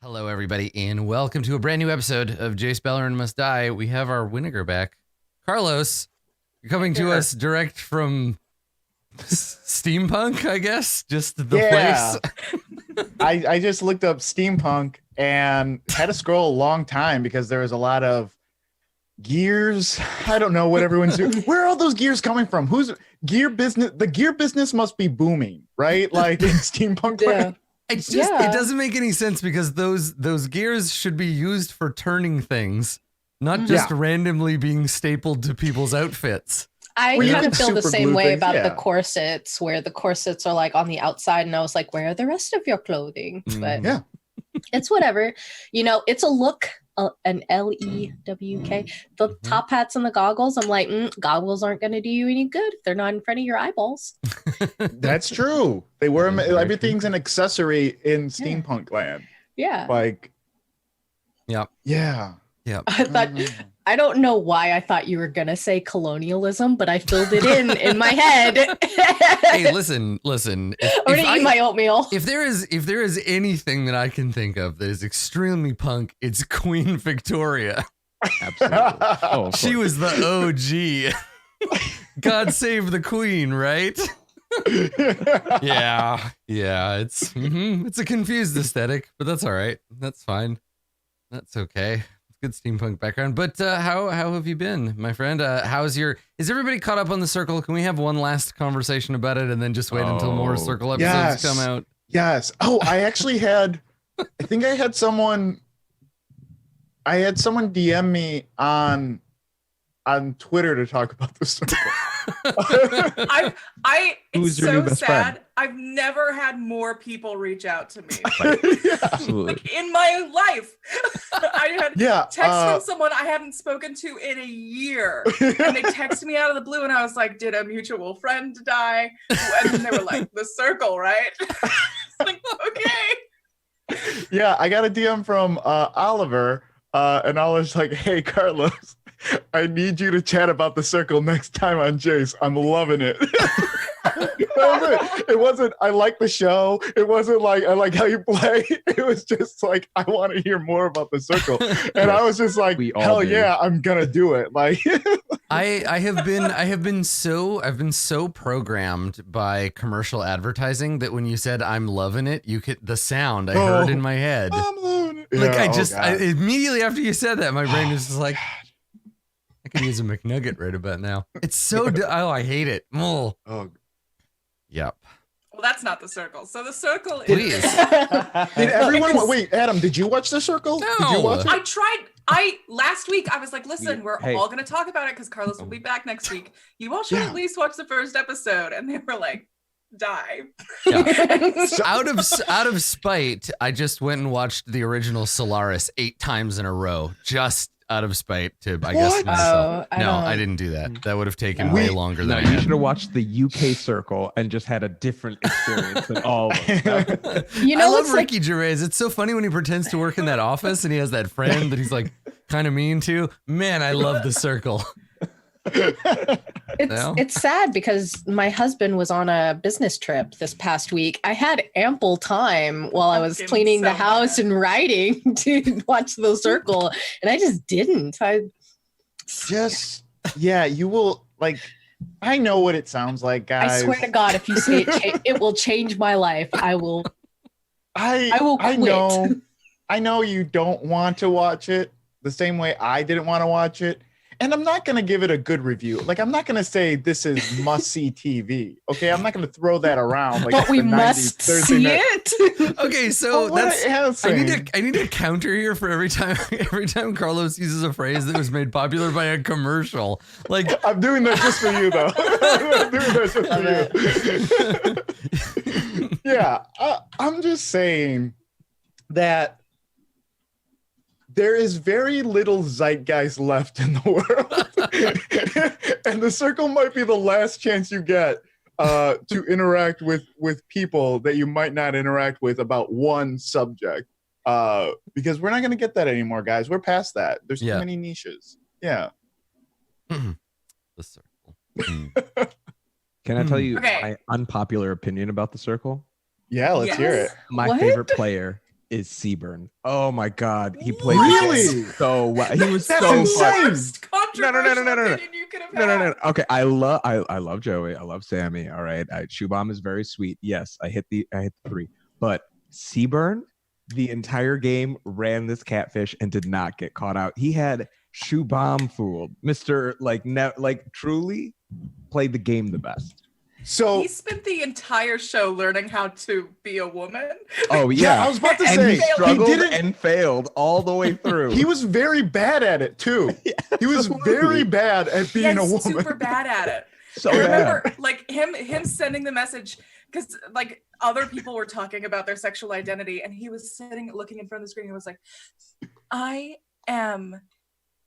Hello, everybody, and welcome to a brand new episode of Jace Beleren Must Die. We have our Winnegar back. Carlos, you're coming to us direct from Steampunk, I guess? Just the place? I just looked up Steampunk and had to scroll a long time because there was a lot of gears. I don't know what everyone's doing. Where are all those gears coming from? Who's gear business? The gear business must be booming, right? Like in Steampunk. Yeah. It's just it doesn't make any sense because those gears should be used for turning things, not just randomly being stapled to people's outfits. I kind of feel the same way about the corsets, where the corsets are like on the outside, and I was like, where are the rest of your clothing? But it's whatever. You know, it's a look, an L-E-W-K. The top hats and the goggles, I'm like, goggles aren't going to do you any good if they're not in front of your eyeballs. That's true. They were, everything's an accessory in Steampunk land. Yeah. Like, yeah. I thought, I don't know why I thought you were going to say colonialism, but I filled it in my head. Hey, listen. I'm going to eat my oatmeal. If there is anything that I can think of that is extremely punk, it's Queen Victoria. Absolutely. She was the OG. God save the Queen, right? Yeah. It's a confused aesthetic, but that's all right. That's fine. That's okay. Good steampunk background. But how have you been, my friend? Is everybody caught up on the circle? Can we have one last conversation about it and then just wait until more circle episodes come out? Yes. Oh, I actually had I had someone DM me on Twitter to talk about the circle. It's so sad. I've never had more people reach out to me. Absolutely. Like in my life. I had text from someone I hadn't spoken to in a year. And they texted me out of the blue and I was like, did a mutual friend die? And then they were like, the circle, right? Like, okay. Yeah, I got a DM from Oliver, and I was like, hey, Carlos, I need you to chat about the circle next time on Jace. I'm loving it. It wasn't, I like the show. It wasn't like, I like how you play. It was just like, I want to hear more about the circle. And I was just like, hell yeah, I'm going to do it. Like, I've been so programmed by commercial advertising that when you said I'm loving it, you could the sound I heard in my head. I'm loving it. Like I immediately after you said that, my brain was just like, I could use a McNugget right about now. It's so I hate it. Oh. Yep. Well, that's not the circle. So the circle is. Did everyone wait, Adam, did you watch the circle? No. Did you watch it? I tried. Last week I was like, listen, we're all going to talk about it because Carlos will be back next week. You all should at least watch the first episode. And they were like, die. Yeah. out of spite, I just went and watched the original Solaris 8 times in a row. Just out of spite to, I guess, myself. I didn't do that. That would have taken way longer than I you should have watched the UK circle and just had a different experience than all of us. You know, I love Ricky Gervais. It's so funny when he pretends to work in that office and he has that friend that he's like kind of mean to. Man, I love the circle. It's sad because my husband was on a business trip this past week. I had ample time while I was cleaning the house and writing to watch the circle, and I just didn't. You will, like, I know what it sounds like, guys. I swear to God, if you say it will change my life, I will. I will quit. I know you don't want to watch it the same way I didn't want to watch it. And I'm not going to give it a good review. Like, I'm not going to say this is must-see TV. Okay, I'm not going to throw that around. Like, but we must see it. Okay, so I need a counter here for every time Carlos uses a phrase that was made popular by a commercial. Like, I'm doing that just for you, though. I'm doing that just for you. Yeah, I'm just saying that there is very little zeitgeist left in the world. And the circle might be the last chance you get to interact with people that you might not interact with about one subject. Because we're not going to get that anymore, guys. We're past that. There's too many niches. Yeah. The circle. Can I tell you my unpopular opinion about the circle? Yeah, let's hear it. My favorite player is Seaburn. Oh my God, he played really so well. He was That's so insane. No. Okay, I love Joey. I love Sammy. All right, Shoe Bomb is very sweet. Yes, I hit the 3, but Seaburn, the entire game ran this catfish and did not get caught out. He had Shoe Bomb fooled. Mr. Truly played the game the best. So he spent the entire show learning how to be a woman. Oh yeah, I was about to say he struggled and failed all the way through. He was very bad at it too. He was very bad at being a woman. Super bad at it. So I remember like him sending the message because like other people were talking about their sexual identity, and he was looking in front of the screen and was like, "I am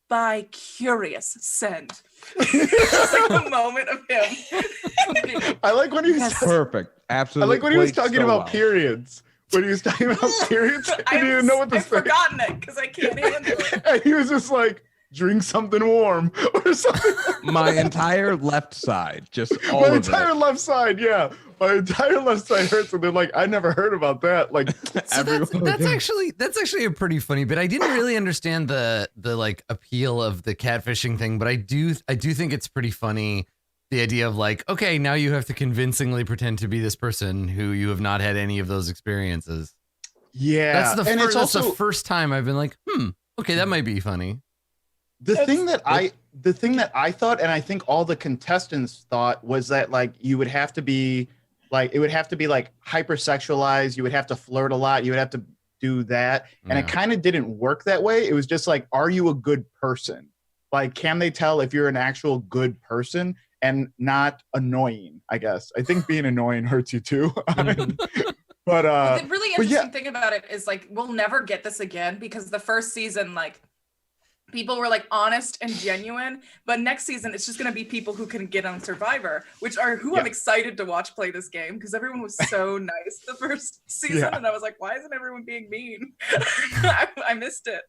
bi-curious, send." Just like the moment of him. I like when he was perfect. Absolutely. I like when he was talking about periods. When he was talking about periods, I didn't know what to say. I've forgotten it because I can't handle it. And he was just like, drink something warm or something. My entire left side, just all my of entire it. left side, yeah. My entire left side hurts, and they're like, I never heard about that. Like, so that's actually a pretty funny bit. I didn't really understand the like appeal of the catfishing thing, but I do think it's pretty funny. The idea of like, okay, now you have to convincingly pretend to be this person who you have not had any of those experiences. Yeah, that's the first time I've been like, okay, that might be funny. The thing that I thought, and I think all the contestants thought, was that like you would have to be like, it would have to be like hypersexualized. You would have to flirt a lot. You would have to do that. And it kind of didn't work that way. It was just like, are you a good person? Like, can they tell if you're an actual good person and not annoying? I guess. I think being annoying hurts you too. But the really interesting thing about it is like, we'll never get this again because the first season, like, people were like honest and genuine, but next season it's just going to be people who can get on Survivor, which are who I'm excited to watch play this game because everyone was so nice the first season, and I was like, why isn't everyone being mean? I missed it.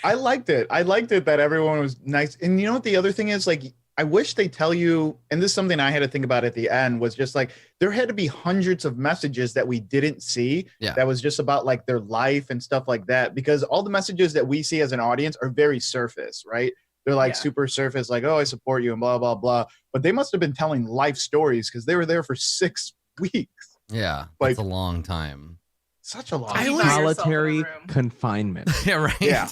I liked it. I liked it that everyone was nice, and you know what the other thing is, like, I wish they tell you, and this is something I had to think about at the end, was just like there had to be hundreds of messages that we didn't see that was just about like their life and stuff like that, because all the messages that we see as an audience are very surface, right? They're like super surface, like, oh, I support you and blah, blah, blah. But they must have been telling life stories because they were there for 6 weeks. Yeah, like, that's a long time. Such a long time. Solitary confinement. Yeah, right. Yeah.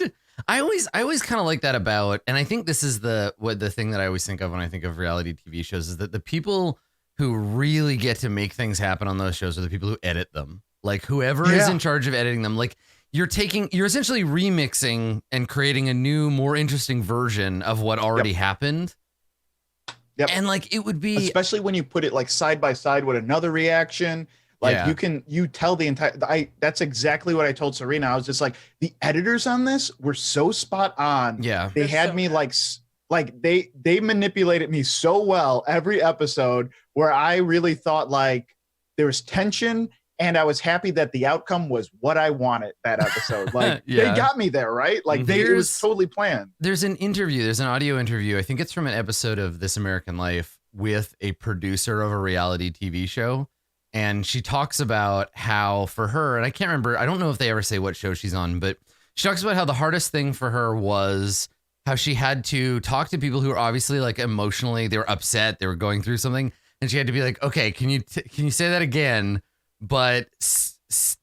I always kind of like that about, and I think this is the thing that I always think of when I think of reality TV shows, is that the people who really get to make things happen on those shows are the people who edit them. Like whoever is in charge of editing them, like you're essentially remixing and creating a new, more interesting version of what already happened. Yep. And like it would be, especially when you put it like side by side with another reaction. Like you tell the entire, that's exactly what I told Serena. I was just like, the editors on this were so spot on. Yeah. They had me like they manipulated me so well every episode, where I really thought like there was tension, and I was happy that the outcome was what I wanted that episode. Like they got me there, right? Like it was totally planned. There's an audio interview. I think it's from an episode of This American Life with a producer of a reality TV show. And she talks about how for her, and I can't remember, I don't know if they ever say what show she's on, but she talks about how the hardest thing for her was how she had to talk to people who were obviously like emotionally, they were upset, they were going through something. And she had to be like, okay, can you say that again? But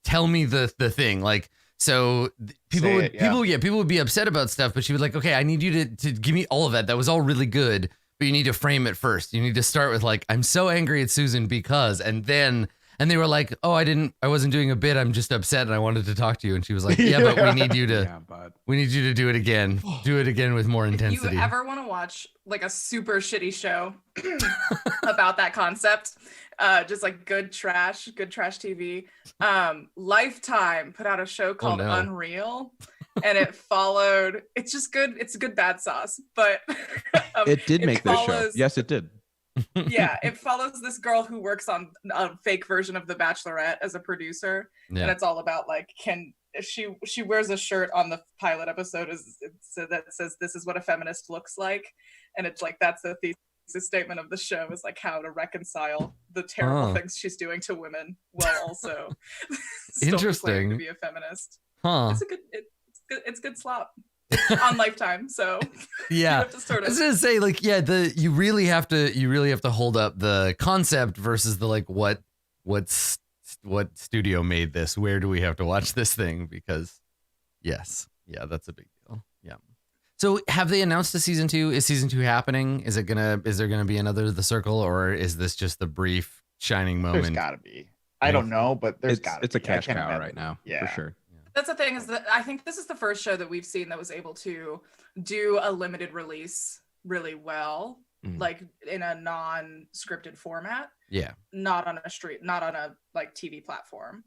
tell me the thing. Like, so people would be upset about stuff, but she would like, okay, I need you to give me all of that. That was all really good. But you need to frame it first. You need to start with like, I'm so angry at Susan because, and they were like, oh, I wasn't doing a bit. I'm just upset and I wanted to talk to you. And she was like, yeah, but we need you to do it again. Do it again with more intensity. If you ever want to watch like a super shitty show about that concept, just like good trash TV, Lifetime put out a show called Unreal. And it followed, it's just good. It's good bad sauce, but it did make this show. Yes, it did. Yeah, it follows this girl who works on a fake version of The Bachelorette as a producer. Yeah. And it's all about like, she wears a shirt on the pilot episode that says, this is what a feminist looks like. And it's like, that's the thesis statement of the show, is like how to reconcile the terrible things she's doing to women while also still claiming to be a feminist. It's good slop. It's on Lifetime, so yeah. You have to sort of... I was gonna say, like, yeah, you really have to hold up the concept versus the like what studio made this? Where do we have to watch this thing? Because yes, yeah, that's a big deal. Yeah. So have they announced a season 2? Is season 2 happening? Is there gonna be another The Circle, or is this just the brief shining moment? There's gotta be. I don't know, but it's a cash cow right now. Yeah, for sure. That's the thing, is that I think this is the first show that we've seen that was able to do a limited release really well, like in a non-scripted format. Yeah. Not on a like TV platform.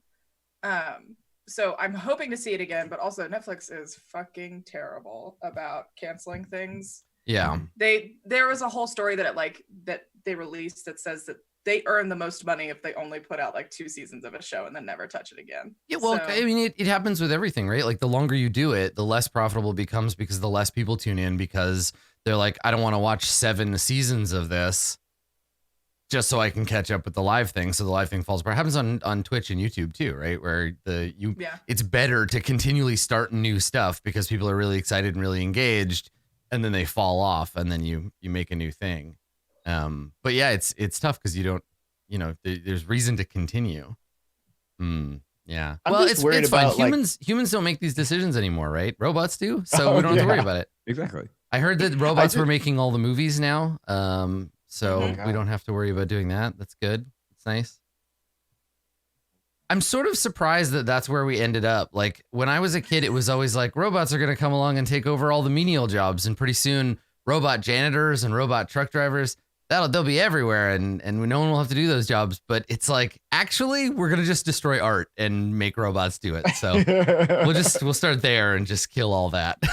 So I'm hoping to see it again, but also Netflix is fucking terrible about canceling things. Yeah. There was a whole story that they released that says that they earn the most money if they only put out like 2 seasons of a show and then never touch it again. Yeah, well, so, I mean, it happens with everything, right? Like the longer you do it, the less profitable it becomes because the less people tune in because they're like, I don't want to watch 7 seasons of this just so I can catch up with the live thing. So the live thing falls apart. It happens on Twitch and YouTube too, right? Where it's better to continually start new stuff because people are really excited and really engaged, and then they fall off, and then you make a new thing. But yeah, it's tough because you don't, there's reason to continue. Yeah. It's fine. About, humans don't make these decisions anymore, right? Robots do. So we don't have to worry about it. Exactly. I heard that robots were making all the movies now. So we don't have to worry about doing that. That's good. It's nice. I'm sort of surprised that that's where we ended up. Like when I was a kid, it was always like robots are going to come along and take over all the menial jobs. And pretty soon robot janitors and robot truck drivers, they'll be everywhere, and no one will have to do those jobs. But it's like, actually, we're gonna just destroy art and make robots do it. So we'll start there and just kill all that.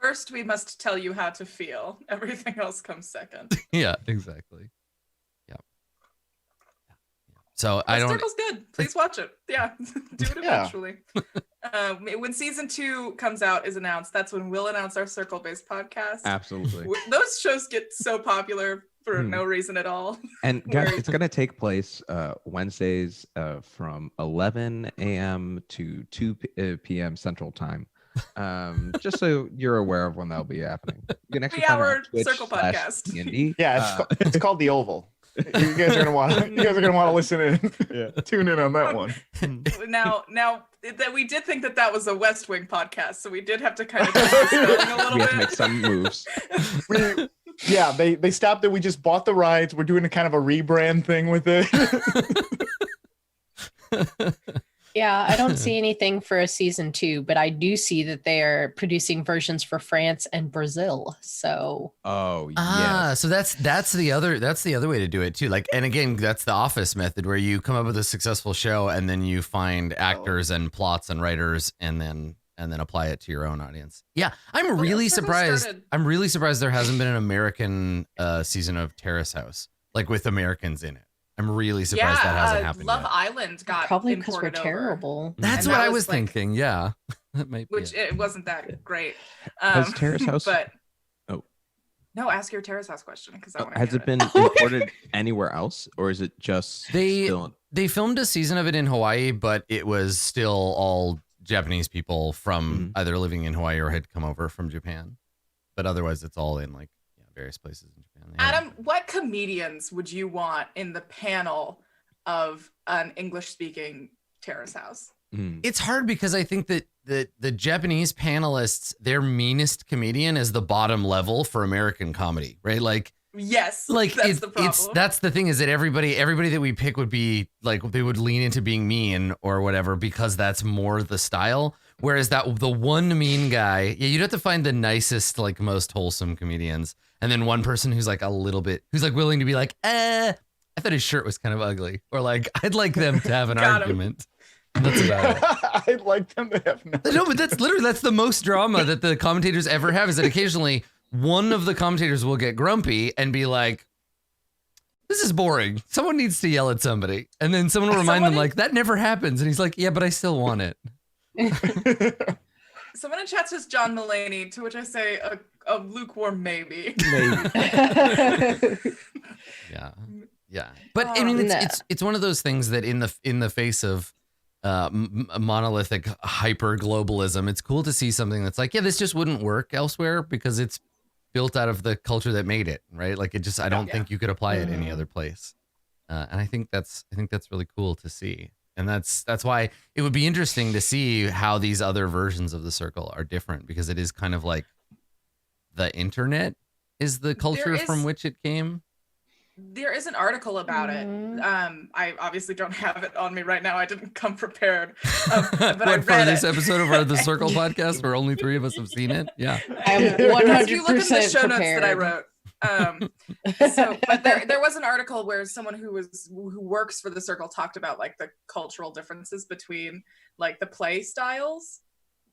First, we must tell you how to feel. Everything else comes second. Yeah, exactly. Yeah. So I don't. Circle's good. Please watch it. Yeah, do it eventually. When season 2 comes out, is announced, that's when we'll announce our Circle-based podcast. Absolutely. Those shows get so popular for no reason at all. And guys, it's going to take place Wednesdays from 11 a.m. to 2 p.m. Central Time. Just so you're aware of when that'll be happening. You can actually find it on Twitch Circle podcast. D&D. Yeah, it's called The Oval. You guys are gonna want to listen in, tune in on that one. Now that we did think that was a West Wing podcast, so we did have to kind of a little bit. We have to make some moves. They stopped it. We just bought the rights. We're doing a kind of a rebrand thing with it. Yeah, I don't see anything for a season 2, but I do see that they are producing versions for France and Brazil. So so that's the other way to do it too. Like, and again, that's the Office method where you come up with a successful show and then you find actors and plots and writers and then apply it to your own audience. Yeah, I'm really surprised. I'm really surprised there hasn't been an American season of Terrace House, like with Americans in it. I'm really surprised that hasn't happened Love yet. Island got probably because we're terrible. That's what I was thinking. Yeah, that might be it wasn't that great. Has Terrace House? No, ask your Terrace House question because has it been imported anywhere else, or is it just they filmed a season of it in Hawaii, but it was still all Japanese people from either living in Hawaii or had come over from Japan. But otherwise, it's all in like various places in Japan. Adam, what comedians would you want in the panel of an English-speaking Terrace House? It's hard because I think that the Japanese panelists, their meanest comedian is the bottom level for American comedy, right? Like, yes, like that's the problem. That's the thing, is that everybody that we pick would be like, they would lean into being mean or whatever because that's more the style. Whereas the one mean guy, you'd have to find the nicest, like most wholesome comedians. And then one person who's like a little bit, who's like willing to be like, I thought his shirt was kind of ugly. Or like, I'd like them to have an argument. That's about it. I'd like them to have no, but that's the most drama that the commentators ever have, is that occasionally one of the commentators will get grumpy and be like, this is boring. Someone needs to yell at somebody. And then someone will remind them like, that never happens. And he's like, yeah, but I still want it. Someone in chat says John Mulaney, to which I say a lukewarm maybe. Yeah. Yeah, but I mean, it's one of those things that in the face of monolithic hyper globalism, it's cool to see something that's like, yeah, this just wouldn't work elsewhere because it's built out of the culture that made it, right? Like it just, I don't think you could apply it any other place, and I think that's really cool to see, and that's why it would be interesting to see how these other versions of the circle are different, because it is kind of like the internet is the culture from which it came. There is an article about it. I obviously don't have it on me right now. I didn't come prepared. But I read for this episode of the Circle podcast, where only 3 of us have seen it. Yeah, I'm 100% if you look at the show notes that I wrote. But there was an article where someone who works for the Circle talked about like the cultural differences between like the play styles,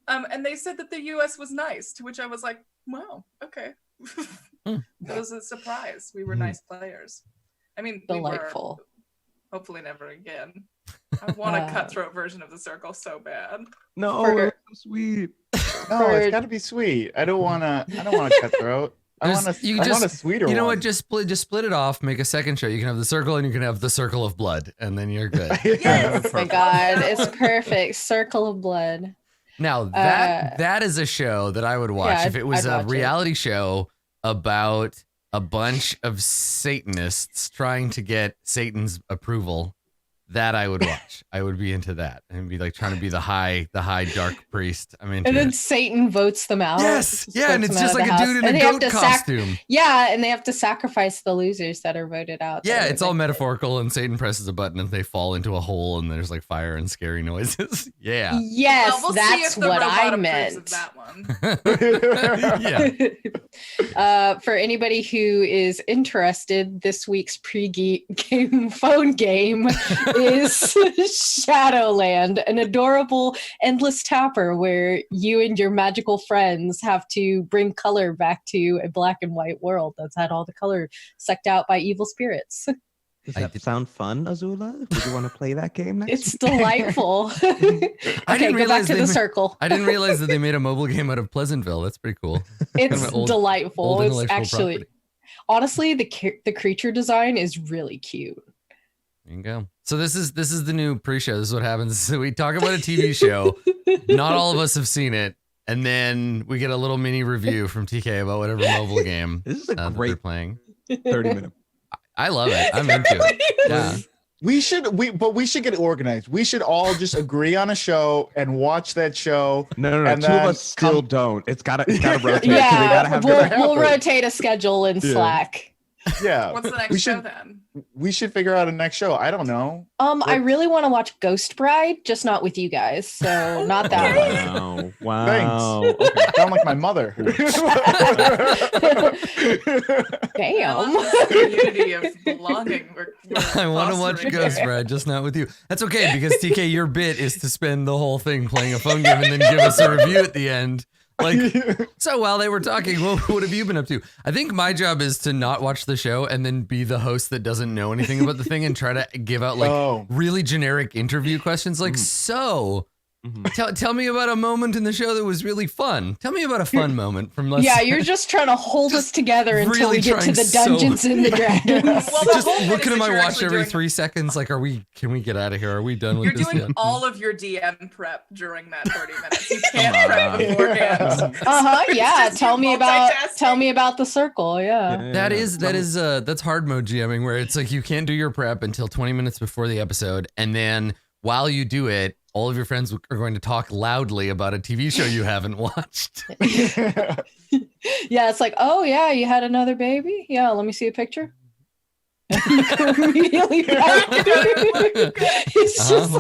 and they said that the U.S. was nice. To which I was like, wow, okay. That was a surprise. We were nice players. I mean, delightful. We were, hopefully never again. I want a cutthroat version of the Circle so bad. No, it's so sweet. No, it's got to be sweet. I don't want a cutthroat. I want a sweeter one. You know what? Just split it off. Make a second show. You can have the Circle, and you can have the Circle of Blood, and then you're good. Yes. Oh my God, it's perfect. Circle of Blood. Now that is a show that I would watch if it was a reality show about a bunch of Satanists trying to get Satan's approval. That I would watch. I would be into that and be like trying to be the high dark priest. I mean, and then Satan votes them out. Yes, yeah, and it's just like a dude in a goat costume. And they have to sacrifice the losers that are voted out. Yeah, it's all metaphorical, and Satan presses a button and they fall into a hole, and there's like fire and scary noises. Yeah. Yes, well, we'll that's what I meant. That one. Yeah. For anybody who is interested, this week's pre-game phone game is Shadowland, an adorable endless tapper where you and your magical friends have to bring color back to a black and white world that's had all the color sucked out by evil spirits. Does that sound fun, Azula? Would you want to play that game next It's delightful. Okay, go back to the Circle. I didn't realize that they made a mobile game out of Pleasantville. That's pretty cool. It's delightful. Old it's actually, property. Honestly, the creature design is really cute. There you go. So this is the new pre-show. This is what happens. So we talk about a TV show. Not all of us have seen it, and then we get a little mini review from TK about whatever mobile game this is a great playing. 30-minute. I love it. I'm into it. Yeah. We should get it organized. We should all just agree on a show and watch that show. No. And 2 of us still don't. It's gotta rotate. Yeah, we'll rotate a schedule in Slack. Yeah. What's the next show then? We should figure out a next show. I don't know. I really want to watch Ghost Bride, just not with you guys. So not that one. Wow. Thanks. Okay. Sound like my mother. Damn. Community of belonging. I want to watch Ghost Bride, just not with you. That's okay, because TK, your bit is to spend the whole thing playing a phone game and then give us a review at the end. Like, so while they were talking, what have you been up to? I think my job is to not watch the show and then be the host that doesn't know anything about the thing and try to give out like really generic interview questions. Like, tell me about a moment in the show that was really fun. Tell me about a fun moment from last. Yeah, you're just trying to hold us together until we get to the Dungeons and the Dragons. Well, just looking at my watch every 3 seconds. Like, can we get out of here? Are we done with this? You're doing all of your DM prep during that 30 minutes. You can't prep beforehand. Yeah. Tell me about the Circle. Yeah. That's hard mode GMing, where it's like you can't do your prep until 20 minutes before the episode, and then while you do it, all of your friends are going to talk loudly about a TV show you haven't watched. Yeah, it's like, oh yeah, you had another baby? Yeah, let me see a picture. Really bad. What's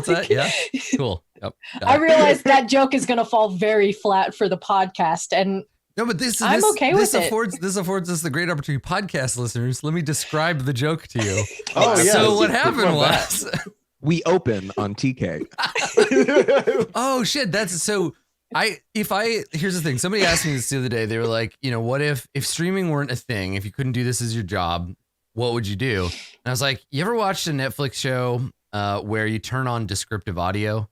that? Yeah, cool. Yep. I realized that joke is going to fall very flat for the podcast, and no, but this affords us the great opportunity, podcast listeners. Let me describe the joke to you. So what happened was. We open on TK. Oh shit! Here's the thing. Somebody asked me this the other day. They were like, what if streaming weren't a thing? If you couldn't do this as your job, what would you do? And I was like, you ever watched a Netflix show where you turn on descriptive audio?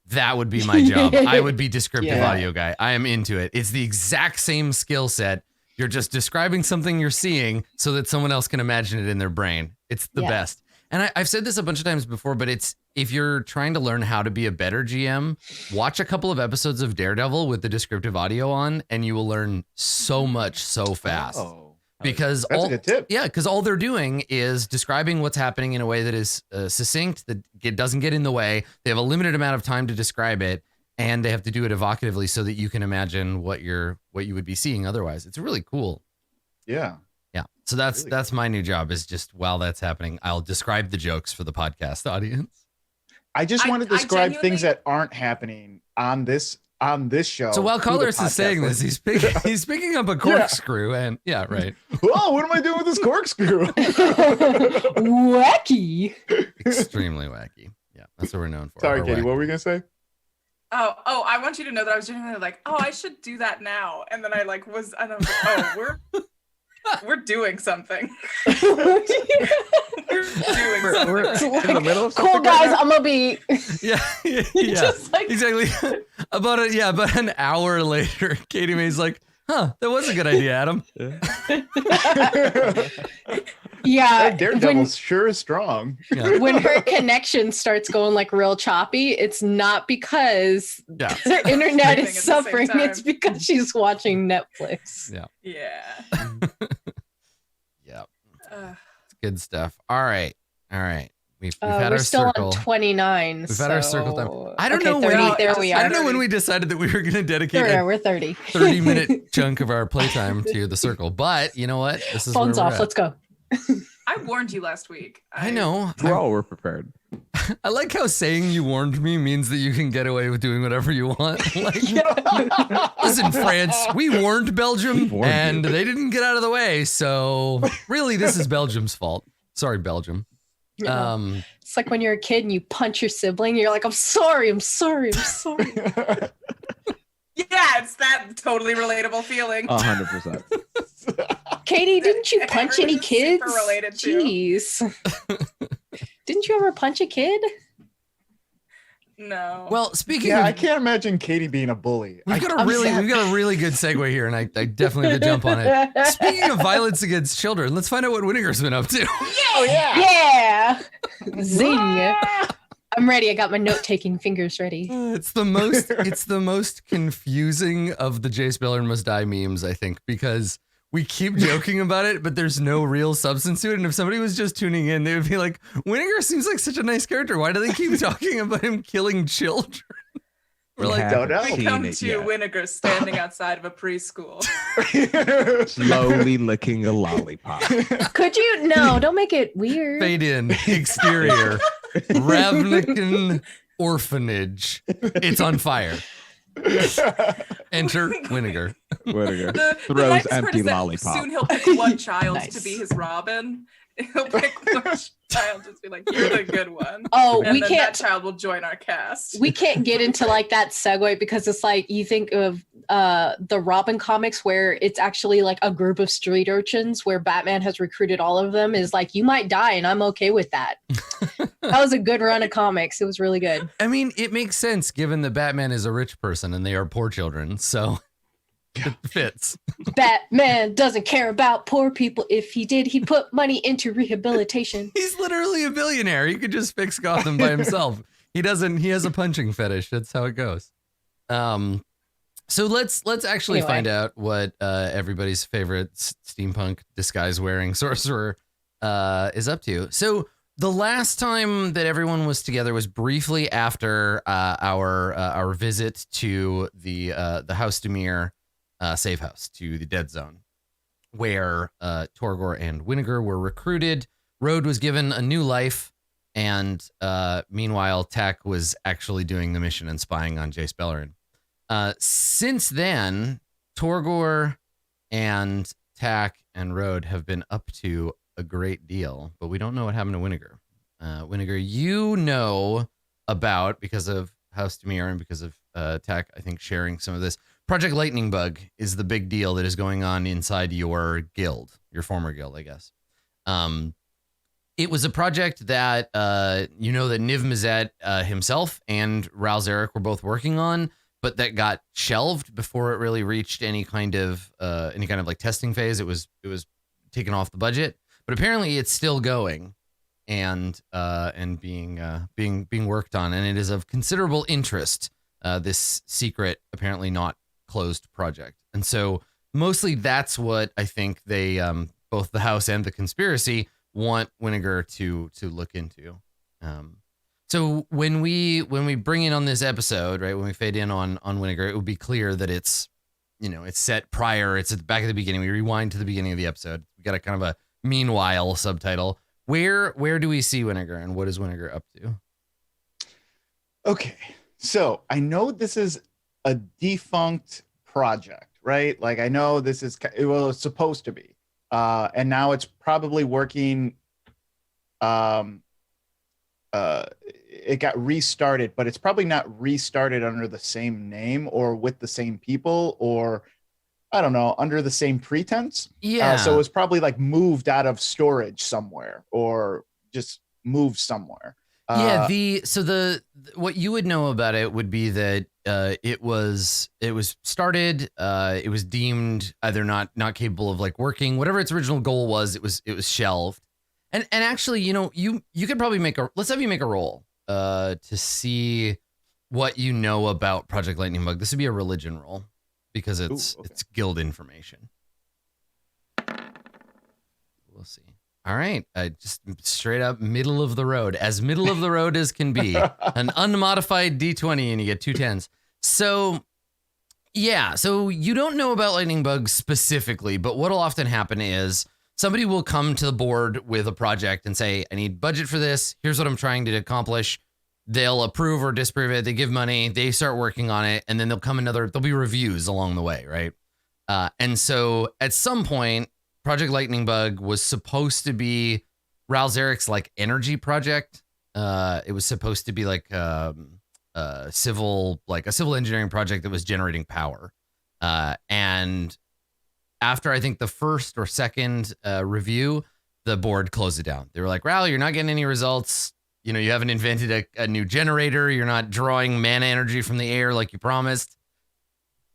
That would be my job. I would be descriptive audio guy. I am into it. It's the exact same skill set, You're just describing something you're seeing so that someone else can imagine it in their brain. It's the best. And I've said this a bunch of times before, but if you're trying to learn how to be a better GM, watch a couple of episodes of Daredevil with the descriptive audio on, and you will learn so much so fast. Because that's a good tip. Yeah, because all they're doing is describing what's happening in a way that is succinct, that it doesn't get in the way. They have a limited amount of time to describe it, and they have to do it evocatively so that you can imagine what you would be seeing otherwise. It's really cool. Yeah. Yeah. So that's my new job, is just while that's happening, I'll describe the jokes for the podcast audience. I just want to describe things that aren't happening on this show. So while Colors is saying this, he's picking up a corkscrew and right. Whoa, what am I doing with this corkscrew? Wacky. Extremely wacky. Yeah, that's what we're known for. Sorry, Katie, what were we gonna say? Oh, I want you to know that I was genuinely like, I should do that now. And then I was like, we're doing something. We're in the middle of something. Cool, guys, I'm gonna be. Yeah. Just like... Exactly. About an hour later, Katie Mae's like, that was a good idea, Adam. Yeah. Daredevil's sure is strong. Yeah. When her connection starts going like real choppy, it's not because the internet is suffering. It's because she's watching Netflix. Yeah. Yeah. Yeah. Good stuff. All right. We've had we're our still circle. On 29. We've had our circle time. I don't know 30, when. There we are. I don't know when we decided that we were going to dedicate we're 30. 30-minute chunk of our playtime to the circle. But you know what? This is phones off. At. Let's go. I warned you last week. I know. We're prepared. I like how saying you warned me means that you can get away with doing whatever you want. Like, listen, France, we warned Belgium and they didn't get out of the way. So really, this is Belgium's fault. Sorry, Belgium. Yeah. It's like when you're a kid and you punch your sibling. You're like, I'm sorry. Yeah, it's that totally relatable feeling. 100%. Katie, didn't you punch any kids? Super related to. Jeez. Didn't you ever punch a kid? No. Well, speaking of, I can't imagine Katie being a bully. We've got a really good segue here, and I definitely have to jump on it. Speaking of violence against children, let's find out what Winninger's been up to. Oh yeah. Yeah. Zing. I'm ready. I got my note-taking fingers ready. It's the most confusing of the Jace Beleren Must Die memes, I think, because we keep joking about it, but there's no real substance to it. And if somebody was just tuning in, they would be like, Winninger seems like such a nice character. Why do they keep talking about him killing children? We're like, don't know. We come to Winninger standing outside of a preschool. Slowly licking a lollipop. Could you? No, don't make it weird. Fade in, exterior, Ravnican orphanage. It's on fire. Enter Winninger. The throws nice empty lollipop. Soon he'll pick one child to be his Robin. He'll pick one child, just be like, "You're the good one." Oh, and we then can't. That child will join our cast. We can't get into like that segue because it's like you think of the Robin comics where it's actually like a group of street urchins where Batman has recruited all of them. Is like you might die, and I'm okay with that. That was a good run of comics. It was really good. I mean, it makes sense given that Batman is a rich person and they are poor children, so it fits. Batman doesn't care about poor people. If he did, he'd put money into rehabilitation. He's literally a billionaire. He could just fix Gotham by himself. He doesn't. He has a punching fetish. That's how it goes. So let's actually find out what everybody's favorite steampunk disguise wearing sorcerer is up to. So the last time that everyone was together was briefly after our visit to the House Demir safe house, to the Dead Zone, where Torgor and Winninger were recruited. Road was given a new life, and meanwhile, Tak was actually doing the mission and spying on Jace Beleren. Since then, Torgor and Tak and Road have been up to a great deal, but we don't know what happened to Winninger. Winninger, you know about, because of House Demir and because of Tak, I think, sharing some of this. Project Lightning Bug is the big deal that is going on inside your guild, your former guild, I guess. It was a project that, that Niv Mizzet himself and Ral Zarek were both working on. but that got shelved before it really reached any kind of like testing phase. It was taken off the budget, but apparently it's still going and being worked on, and it is of considerable interest. This secret, apparently not closed project, and so mostly that's what I think they both the House and the conspiracy want Winnegar to look into. So when we bring in on this episode, right, when we fade in on Winnegar, it would be clear that it's set prior. It's at the back of the beginning. We rewind to the beginning of the episode. We got a kind of a meanwhile subtitle. Where do we see Winnegar, and what is Winnegar up to? Okay, so I know this is a defunct project, right? Like I know this is it was supposed to be, and now it's probably working. It got restarted, but it's probably not restarted under the same name or with the same people, or I don't know, under the same pretense. Yeah. So it's probably like moved out of storage somewhere or just moved somewhere. Yeah. What you would know about it would be that it was started. It was deemed either not capable of like working, whatever its original goal was. It was shelved. And actually, you could probably let's have you make a roll to see what you know about Project Lightning Bug. This would be a religion roll because it's guild information. We'll see. All right, just straight up middle of the road, as middle of the road as can be, an unmodified D20, and you get 2 10s. So yeah, so you don't know about Lightning Bug specifically, but what'll often happen is somebody will come to the board with a project and say, I need budget for this. Here's what I'm trying to accomplish. They'll approve or disapprove it. They give money. They start working on it. And then there'll be reviews along the way, right? And so at some point, Project Lightning Bug was supposed to be Ral Zarek's like energy project. It was supposed to be like a civil engineering project that was generating power. And after I think the first or second review, the board closed it down. They were like, Ral, you're not getting any results. You haven't invented a new generator. You're not drawing mana energy from the air like you promised.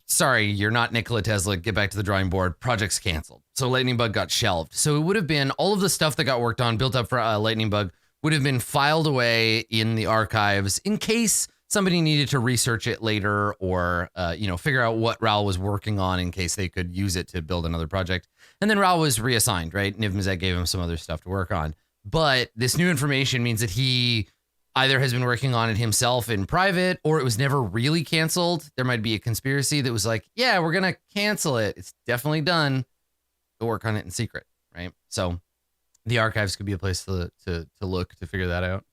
Sorry, you're not Nikola Tesla. Get back to the drawing board. Project's canceled. So Lightning Bug got shelved. So it would have been all of the stuff that got worked on, built up for Lightning Bug, would have been filed away in the archives in case somebody needed to research it later or, figure out what Ral was working on in case they could use it to build another project. And then Ral was reassigned, right? Niv Mizzet gave him some other stuff to work on. But this new information means that he either has been working on it himself in private or it was never really canceled. There might be a conspiracy that was like, yeah, we're going to cancel it. It's definitely done. Go work on it in secret, right? So the archives could be a place to look to figure that out.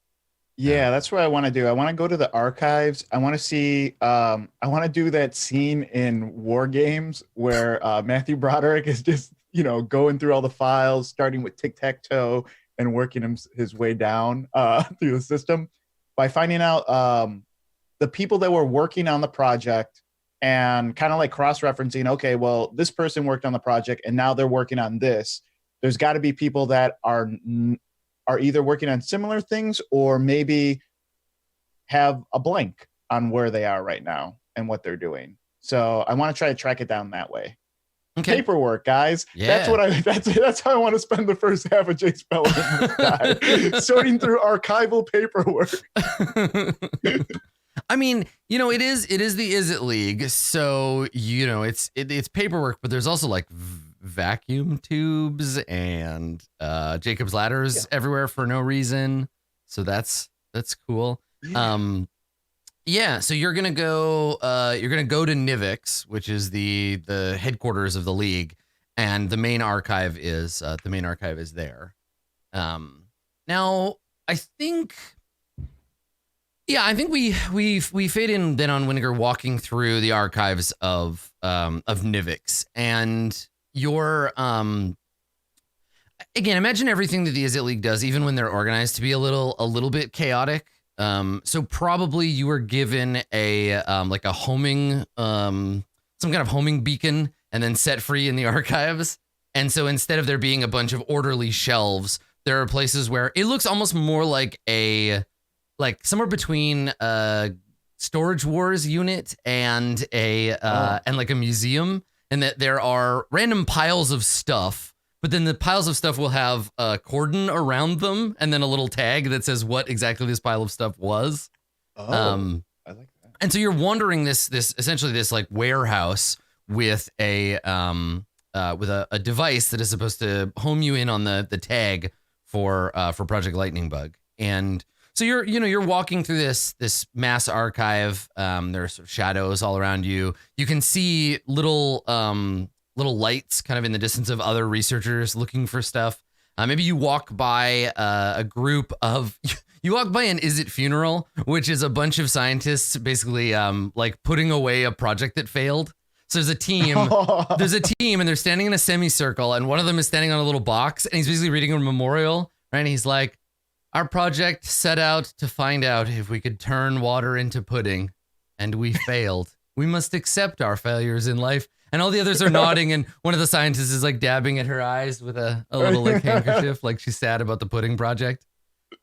Yeah, that's what I want to do. I want to go to the archives. I want to see, I want to do that scene in War Games where Matthew Broderick is just, going through all the files, starting with tic-tac-toe and working his way down through the system by finding out the people that were working on the project and kind of like cross-referencing, okay, well, this person worked on the project and now they're working on this. There's got to be people that are either working on similar things or maybe have a blank on where they are right now and what they're doing. So I want to try to track it down that way. Okay. Paperwork, guys. Yeah. That's how I want to spend the first half of Jace Beleren Must Die, sorting through archival paperwork. I mean, it is the Is It League, so it's paperwork, but there's also like vacuum tubes and Jacob's ladders everywhere for no reason. So that's cool. Yeah. So you're gonna go to Nivix, which is the headquarters of the league, and the main archive is there. Now I think we fade in then on Winnegar walking through the archives of Nivix, and you're again, imagine everything that the Is It League does, even when they're organized, to be a little bit chaotic. So probably you were given a like a homing some kind of homing beacon and then set free in the archives. And so instead of there being a bunch of orderly shelves, there are places where it looks almost more like somewhere between Storage Wars unit and and like a museum, and that there are random piles of stuff, but then the piles of stuff will have a cordon around them and then a little tag that says what exactly this pile of stuff was. I like that. And so you're wandering this essentially this like warehouse with a device that is supposed to home you in on the tag for Project Lightning Bug. And so you're walking through this mass archive. There's sort of shadows all around you. You can see little lights kind of in the distance of other researchers looking for stuff. Maybe you walk by a group of you walk by an Is It funeral, which is a bunch of scientists basically like putting away a project that failed. So there's a team and they're standing in a semicircle, and one of them is standing on a little box, and he's basically reading a memorial, right? And he's like, our project set out to find out if we could turn water into pudding, and we failed. We must accept our failures in life. And all the others are nodding, and one of the scientists is like dabbing at her eyes with a little like handkerchief, like she's sad about the pudding project.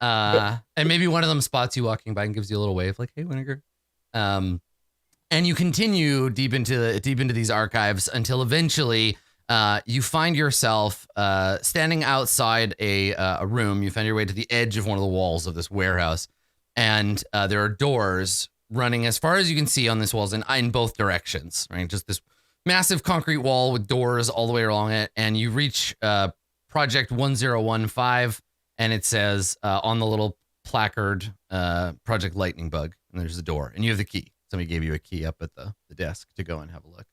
And maybe one of them spots you walking by and gives you a little wave, like, hey, Winnegar. And you continue deep into these archives until eventually you find yourself standing outside a room. You find your way to the edge of one of the walls of this warehouse, and there are doors running as far as you can see on this walls in both directions, right? Just this massive concrete wall with doors all the way along it, and you reach Project 1015, and it says on the little placard, Project Lightning Bug, and there's a door, and you have the key. Somebody gave you a key up at the desk to go and have a look.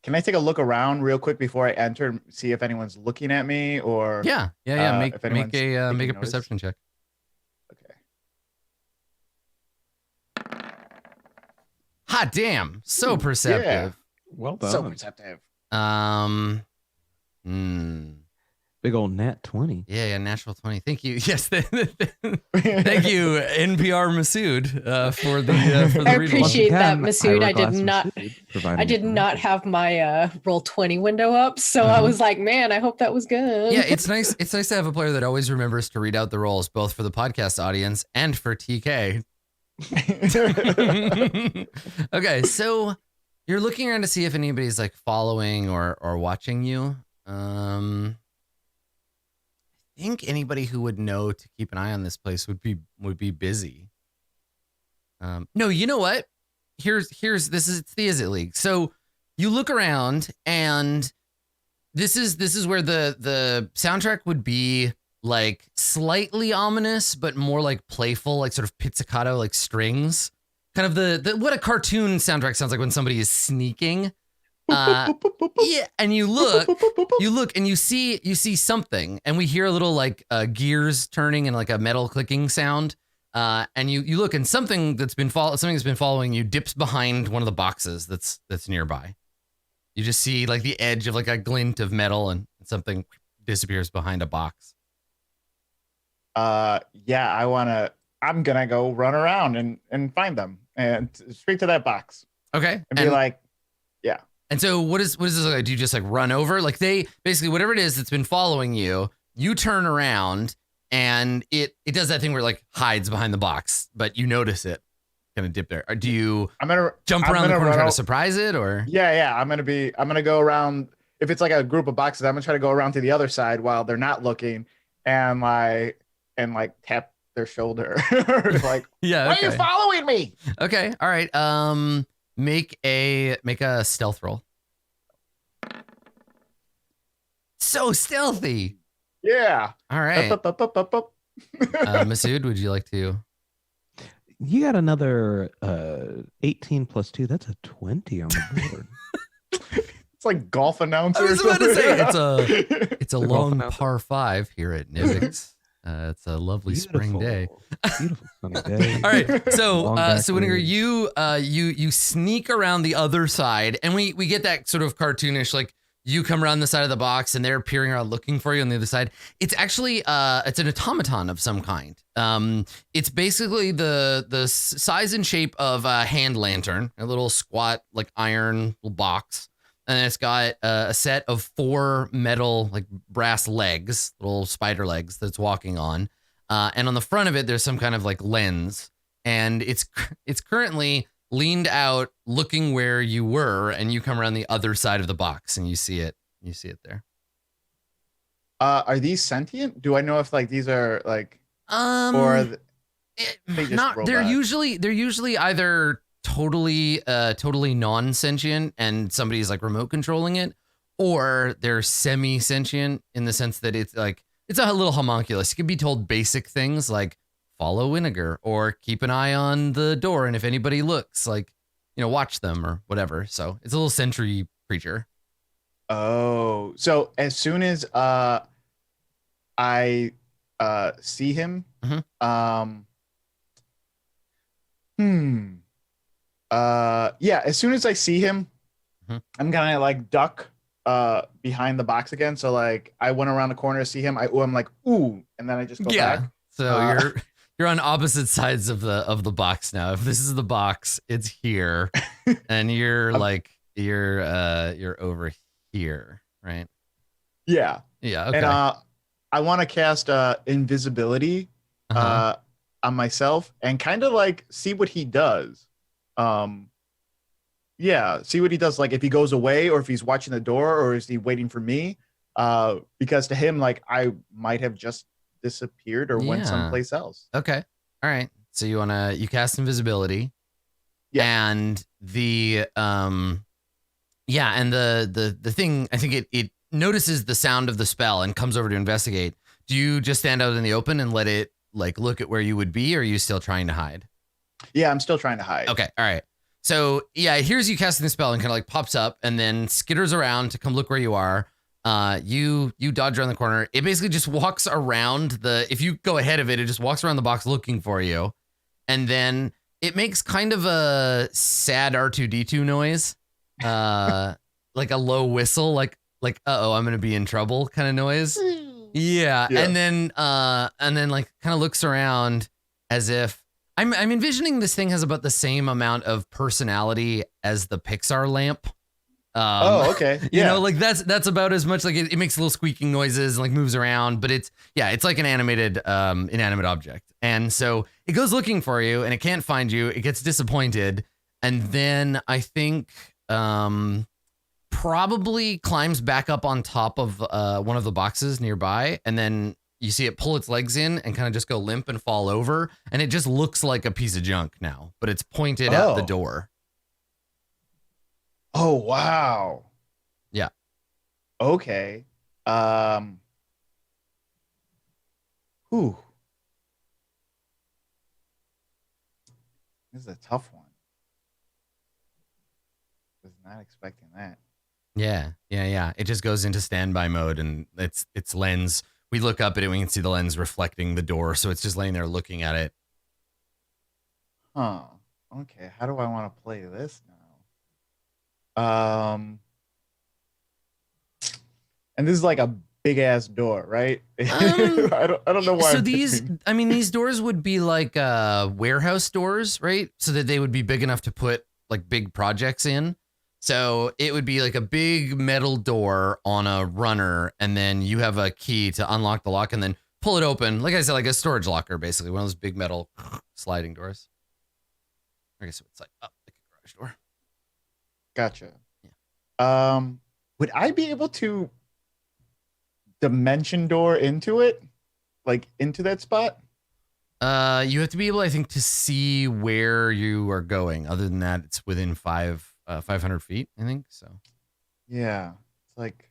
Can I take a look around real quick before I enter, see if anyone's looking at me, or yeah. Make a perception check. Okay. Hot damn! So perceptive. Yeah. Well done. So perceptive. Big old nat 20. Yeah, natural 20. Thank you. Yes, thank you, NPR Masood, for the I appreciate that, Again, Masood. I did not have my Roll20 window up, so I was like, man, I hope that was good. Yeah, it's nice. It's nice to have a player that always remembers to read out the rolls, both for the podcast audience and for TK. Okay, so you're looking around to see if anybody's like following or watching you. I think anybody who would know to keep an eye on this place would be busy. No, you know what? It's the Is It League. So you look around, and this is where the soundtrack would be like slightly ominous, but more like playful, like sort of pizzicato, like strings. Kind of the what a cartoon soundtrack sounds like when somebody is sneaking. Yeah, and you look and you see something, and we hear a little like gears turning and like a metal clicking sound, and you look, and something that's been following you dips behind one of the boxes that's nearby. You just see like the edge of like a glint of metal, and something disappears behind a box. Yeah, I'm gonna go run around and find them and straight to that box. Okay, and be like, yeah. And so what does this look like? Do you just like run over? Like they basically, whatever it is that's been following you, you turn around, and it does that thing where it like hides behind the box, but you notice it kind of dip there. Or do you jump around the corner trying to surprise it, or? Yeah. I'm gonna go around. If it's like a group of boxes, I'm gonna try to go around to the other side while they're not looking, and tap their shoulder. Like, yeah, why are you following me? Okay, all right. Make a stealth roll. So stealthy. Yeah. All right. Masood, would you like to? You got another 18 plus 2. That's a 20 on the board. It's like golf announcer. I was about to say it's a long par 5 here at Nivix. It's a lovely spring day. Beautiful sunny day. All right, so Winnegar, you sneak around the other side, and we get that sort of cartoonish, like you come around the side of the box, and they're peering around looking for you on the other side. It's actually it's an automaton of some kind. It's basically the size and shape of a hand lantern, a little squat like iron little box. And it's got a set of 4 metal, like brass legs, little spider legs that's walking on. And on the front of it, there's some kind of like lens. and it's currently leaned out, looking where you were, and you come around the other side of the box, and you see it. You see it there. Are these sentient? Do I know if like these are like or they just they're usually either totally non-sentient and somebody's like remote controlling it, or they're semi-sentient in the sense that it's a little homunculus. You can be told basic things like follow Vinegar or keep an eye on the door, and if anybody looks, like, watch them or whatever. So it's a little sentry creature. Oh, so as soon as I see him, as soon as I see him, I'm gonna like duck behind the box again. So like I went around the corner to see him. I'm like, ooh, and then I just go back. So you're on opposite sides of the box now. If this is the box, it's here, and you're you're over here, right? Yeah. Yeah. Okay. And I want to cast invisibility on myself and kind of like see what he does. See what he does. Like if he goes away, or if he's watching the door, or is he waiting for me? Because to him, like I might have just disappeared or went someplace else. Okay. All right. So you cast invisibility. Yeah. And the the thing, I think it notices the sound of the spell and comes over to investigate. Do you just stand out in the open and let it like look at where you would be, or are you still trying to hide? Yeah, I'm still trying to hide. Okay. All right. So yeah, it hears you casting the spell and kind of like pops up and then skitters around to come look where you are. You dodge around the corner. It basically just walks around if you go ahead of it, it just walks around the box looking for you. And then it makes kind of a sad R2-D2 noise. Like a low whistle, like uh-oh, I'm gonna be in trouble kind of noise. Yeah. And then like kind of looks around as if I'm envisioning this thing has about the same amount of personality as the Pixar lamp. Okay. Yeah. Like that's about as much. Like it makes little squeaking noises and like moves around, but it's like an animated inanimate object. And so it goes looking for you and it can't find you. It gets disappointed, and then I think probably climbs back up on top of one of the boxes nearby, and then you see it pull its legs in and kind of just go limp and fall over, and it just looks like a piece of junk now, but it's pointed at the door. Oh, wow. Yeah. Okay. Whew. This is a tough one. Was not expecting that. Yeah. It just goes into standby mode, and its lens. We look up at it, we can see the lens reflecting the door, so it's just laying there looking at it. Huh. Okay. How do I want to play this now? And this is like a big ass door, right? I don't know why. So these doors would be like warehouse doors, right? So that they would be big enough to put like big projects in. So it would be like a big metal door on a runner, and then you have a key to unlock the lock and then pull it open. Like I said, like a storage locker, basically one of those big metal sliding doors. I guess it's like up like a garage door. Gotcha. Yeah. Would I be able to dimension door into it, like into that spot? You have to be able, I think, to see where you are going. Other than that, it's within 500 feet, I think. So. Yeah, it's like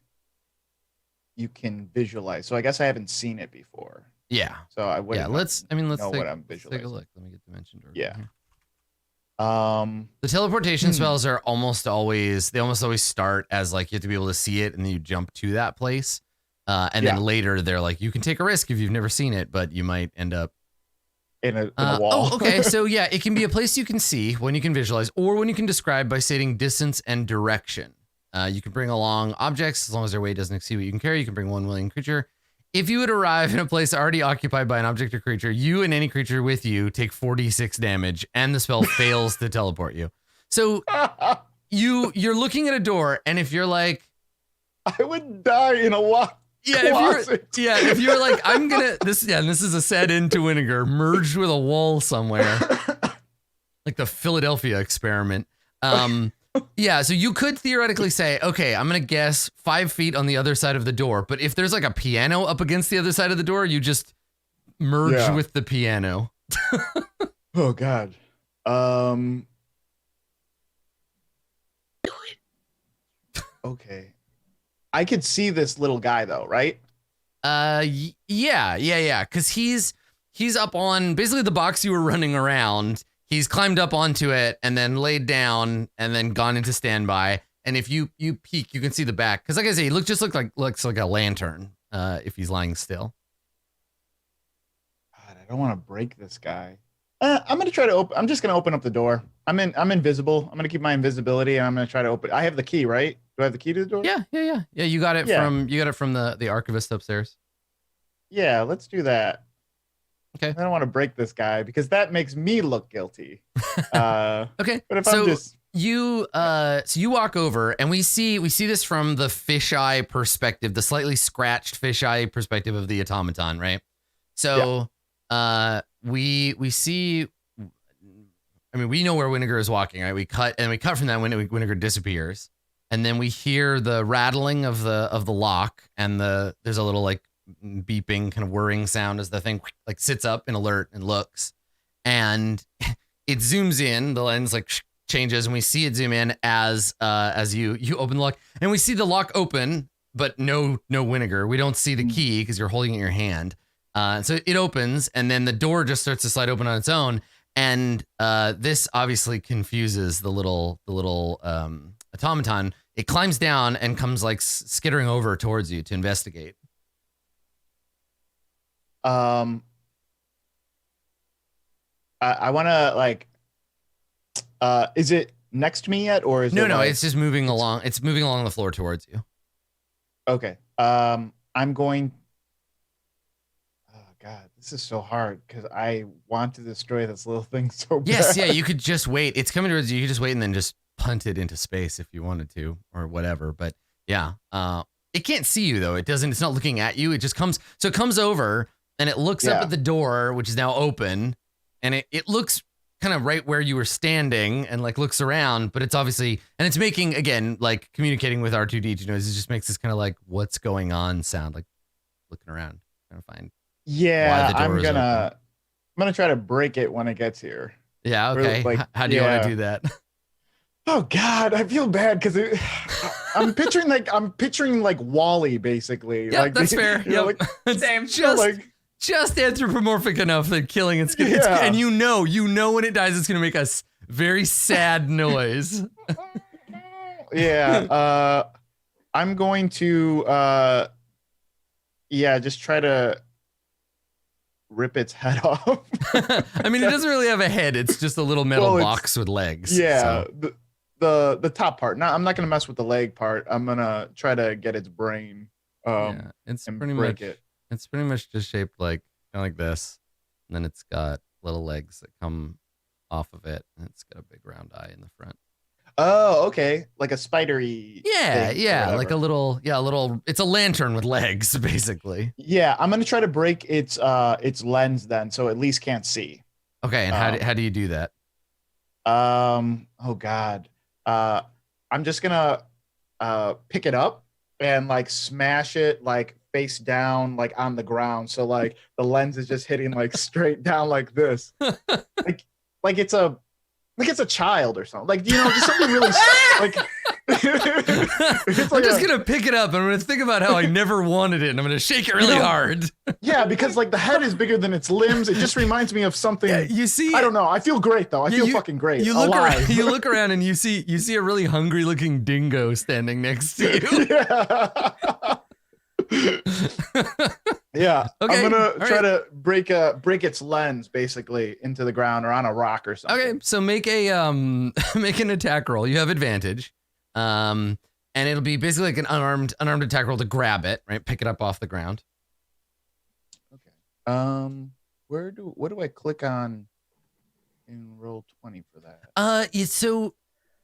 you can visualize. So I guess I haven't seen it before. Yeah. So I would. Yeah. Let's know what I'm visualizing. Take a look. Let me get dimension door. Yeah. Here. The teleportation spells are almost always start as like you have to be able to see it, and then you jump to that place. And then later they're like, you can take a risk if you've never seen it, but you might end up in a wall. Oh, okay. So yeah, it can be a place you can see, when you can visualize, or when you can describe by stating distance and direction. You can bring along objects as long as their weight doesn't exceed what you can carry. You can bring one willing creature. If you would arrive in a place already occupied by an object or creature, you and any creature with you take 46 damage, and the spell fails to teleport you. So you're looking at a door, and if you're like, I would die in a lot. Yeah, if you're like, I'm gonna this is a set into Vinegar merged with a wall somewhere. like the Philadelphia experiment. Yeah, so you could theoretically say, okay, I'm gonna guess 5 feet on the other side of the door, but if there's like a piano up against the other side of the door, you just merge with the piano. Oh God. Okay. I could see this little guy though, right? Yeah. Because he's up on basically the box you were running around. He's climbed up onto it and then laid down and then gone into standby. And if you peek, you can see the back. Because like I say, he looks like a lantern. If he's lying still. God, I don't want to break this guy. I'm gonna try to open. I'm just gonna open up the door. I'm invisible. I'm gonna keep my invisibility, and I'm gonna try to open. I have the key, right? Do I have the key to the door? Yeah. You got it from the archivist upstairs. Yeah, let's do that. Okay. I don't want to break this guy because that makes me look guilty. Okay. But if I'm just you walk over and we see this from the fisheye perspective, the slightly scratched fisheye perspective of the automaton, right? So we see. I mean, we know where Winnegar is walking, right? We cut from that when Winnegar disappears, and then we hear the rattling of the lock, and there's a little like beeping kind of whirring sound as the thing like sits up in alert and looks, and it zooms in. The lens like changes, and we see it zoom in as you open the lock, and we see the lock open, but no Winnegar. We don't see the key because you're holding it in your hand. So it opens, and then the door just starts to slide open on its own. And this obviously confuses the little automaton. It climbs down and comes like skittering over towards you to investigate. I want to like. Is it next to me yet, or is no? It's just moving along. It's moving along the floor towards you. Okay. I'm going. God, this is so hard because I want to destroy this little thing so bad. Yes, yeah, you could just wait. It's coming towards you. You could just wait and then just punt it into space if you wanted to or whatever. But yeah, it can't see you though. It doesn't. It's not looking at you. It just comes. So it comes over and it looks up at the door, which is now open, and it looks kind of right where you were standing and like looks around, but it's obviously, and it's making, again, like communicating with R2D2 noise. It just makes this kind of like what's going on sound, like looking around, trying to find. Yeah, I'm gonna try to break it when it gets here. Yeah, okay. Like, how do you want to do that? Oh God, I feel bad because I'm picturing like Wall-E basically. Yeah, like, that's fair. Yeah, like, same. Just anthropomorphic enough that killing it's and you know when it dies, it's gonna make a very sad noise. Yeah, I'm going to just try to rip its head off. I mean, it doesn't really have a head. It's just a little metal box with legs. Yeah, so. The top part. No, I'm not gonna mess with the leg part. I'm gonna try to get its brain. It's pretty much it. It's pretty much just shaped like kind of like this, and then it's got little legs that come off of it, and it's got a big round eye in the front. Oh, okay, like a spidery. Yeah, like a little. It's a lantern with legs, basically. Yeah, I'm gonna try to break its lens then, so at least can't see. Okay, and how do you do that? Oh God, I'm just gonna pick it up and like smash it like face down like on the ground, so like the lens is just hitting like straight down like this, like it's a child or something, like, you know, just something really like. I'm just gonna pick it up and I'm gonna think about how I never wanted it, and I'm gonna shake it really hard. Yeah, because like the head is bigger than its limbs. It just reminds me of something. Yeah, you see, I don't know. I feel great though. I feel fucking great. You look around and you see a really hungry looking dingo standing next to you. Yeah. Okay. I'm gonna try to break its lens basically into the ground or on a rock or something. Okay, so make an attack roll. You have advantage. And it'll be basically like an unarmed attack roll to grab it, right? Pick it up off the ground. Okay. What do I click on in Roll20 for that? So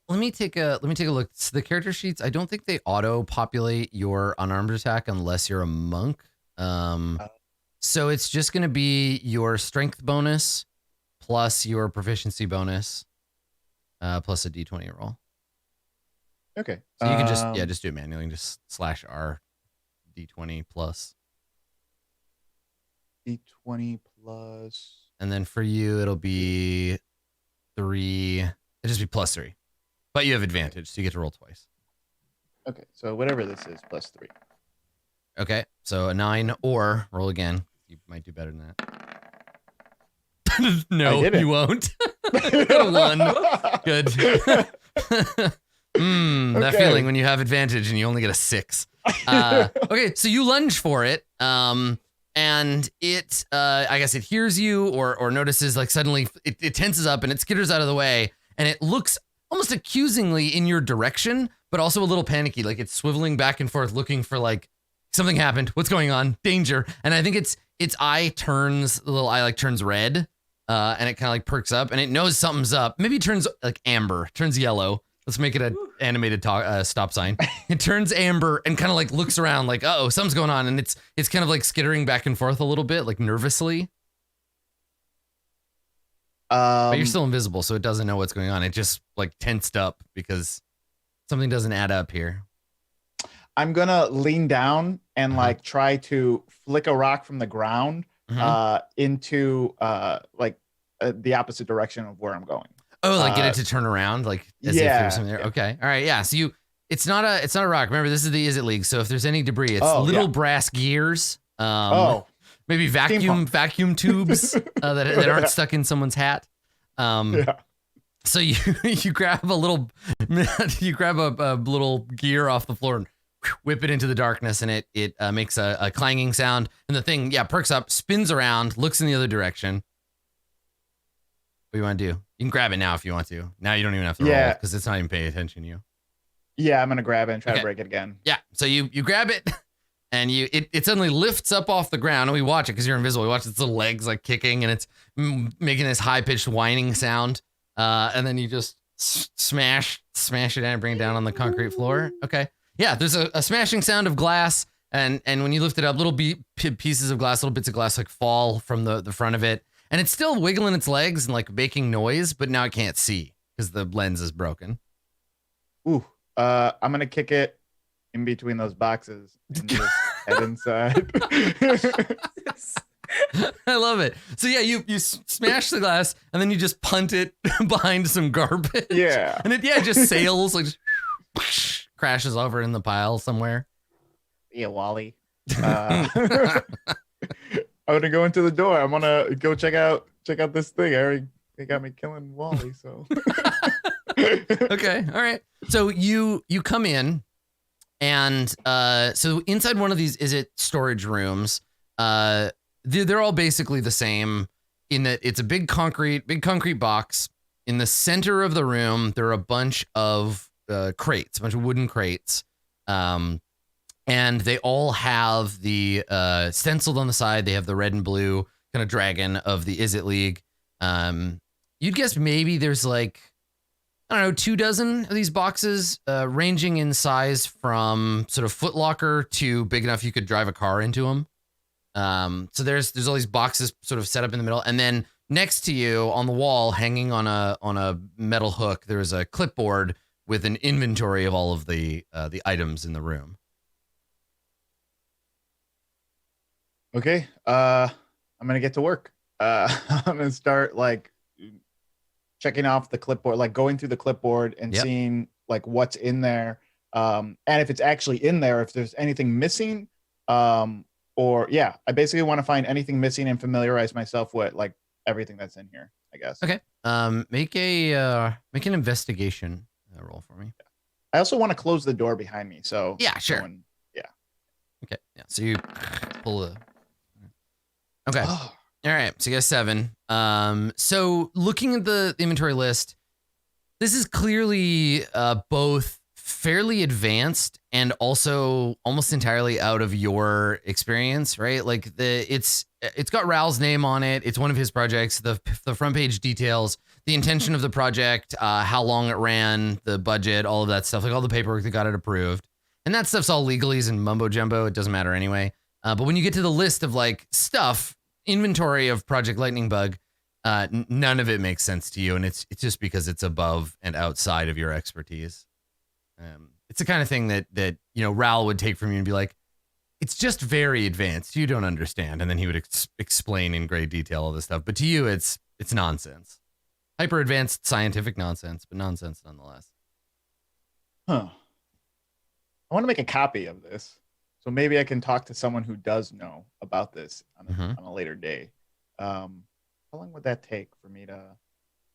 let me take a look. So the character sheets, I don't think they auto populate your unarmed attack unless you're a monk. So it's just going to be your strength bonus plus your proficiency bonus. plus a d20 roll. Okay. So you can just do it manually. You can just /R d20 plus. d20 plus. And then for you, it'll be 3. It'll just be +3. But you have advantage, so you get to roll twice. Okay, so whatever this is, +3. Okay, so a 9 or roll again. You might do better than that. No, you won't. 1. Good. That feeling when you have advantage and you only get a 6. Okay, so you lunge for it. And it, I guess it hears you or notices like suddenly it tenses up and it skitters out of the way and it looks almost accusingly in your direction, but also a little panicky. Like it's swiveling back and forth looking for like something happened. What's going on? Danger. And I think its eye turns, the little eye like turns red and it kind of like perks up and it knows something's up. Maybe it turns like amber, turns yellow. Let's make it an animated stop sign. It turns amber and kind of like looks around like, uh-oh, something's going on. And it's kind of like skittering back and forth a little bit, like nervously. But you're still invisible, so it doesn't know what's going on. It just like tensed up because something doesn't add up here. I'm going to lean down and like try to flick a rock from the ground into the opposite direction of where I'm going. Oh, like get it to turn around, like as if there's something there. Yeah. Okay, all right, yeah. So it's not a rock. Remember, this is the Is It League. So if there's any debris, it's brass gears. Maybe vacuum tubes that aren't stuck in someone's hat. So you grab a little gear off the floor and whip it into the darkness, and it makes a clanging sound, and the thing perks up, spins around, looks in the other direction. What do you want to do? You can grab it now if you want to. Now you don't even have to roll because it's not even paying attention to you. Yeah, I'm gonna grab it and try to break it again. Yeah, so you grab it, and it suddenly lifts up off the ground, and we watch it because you're invisible. We watch its little legs like kicking, and it's making this high pitched whining sound. And then you just smash it and bring it down on the concrete floor. Okay, yeah, there's a smashing sound of glass, and when you lift it up, little pieces of glass, little bits of glass like fall from the front of it. And it's still wiggling its legs and like making noise, but now it can't see because the lens is broken. Ooh, I'm gonna kick it in between those boxes and just head inside. I love it. So yeah, you smash the glass and then you just punt it behind some garbage. Yeah, and it just sails like crashes over in the pile somewhere. Yeah, Wally. I'm gonna go into the door. I'm gonna go check out this thing. They got me killing Wally, so. Okay, all right. So you come in, and so inside one of these storage rooms. They're all basically the same in that it's a big concrete box. In the center of the room, there are a bunch of crates, a bunch of wooden crates. And they all have the stenciled on the side. They have the red and blue kind of dragon of the Is It League. You'd guess maybe there's like, I don't know, 24 of these boxes, ranging in size from sort of footlocker to big enough you could drive a car into them. So there's all these boxes sort of set up in the middle, and then next to you on the wall, hanging on a metal hook, there's a clipboard with an inventory of all of the items in the room. Okay, I'm gonna get to work. I'm gonna start like checking off the clipboard, like going through the clipboard and seeing like what's in there, and if it's actually in there, if there's anything missing, I basically want to find anything missing and familiarize myself with like everything that's in here, I guess. Okay. Make an investigation roll for me. I also want to close the door behind me. So sure. Okay. Yeah. So you pull the. Okay. All right. So you got 7. So looking at the inventory list, this is clearly both fairly advanced and also almost entirely out of your experience, right? Like it's got Raul's name on it. It's one of his projects. The front page details the intention of the project, how long it ran, the budget, all of that stuff, like all the paperwork that got it approved. And that stuff's all legalese and mumbo jumbo. It doesn't matter anyway. But when you get to the list of like stuff, inventory of Project Lightning Bug, none of it makes sense to you, and it's just because it's above and outside of your expertise. It's the kind of thing that Ral would take from you and be like, it's just very advanced. You don't understand, and then he would explain in great detail all this stuff. But to you, it's nonsense, hyper advanced scientific nonsense, but nonsense nonetheless. Huh. I want to make a copy of this, so maybe I can talk to someone who does know about this on a later day. How long would that take for me to?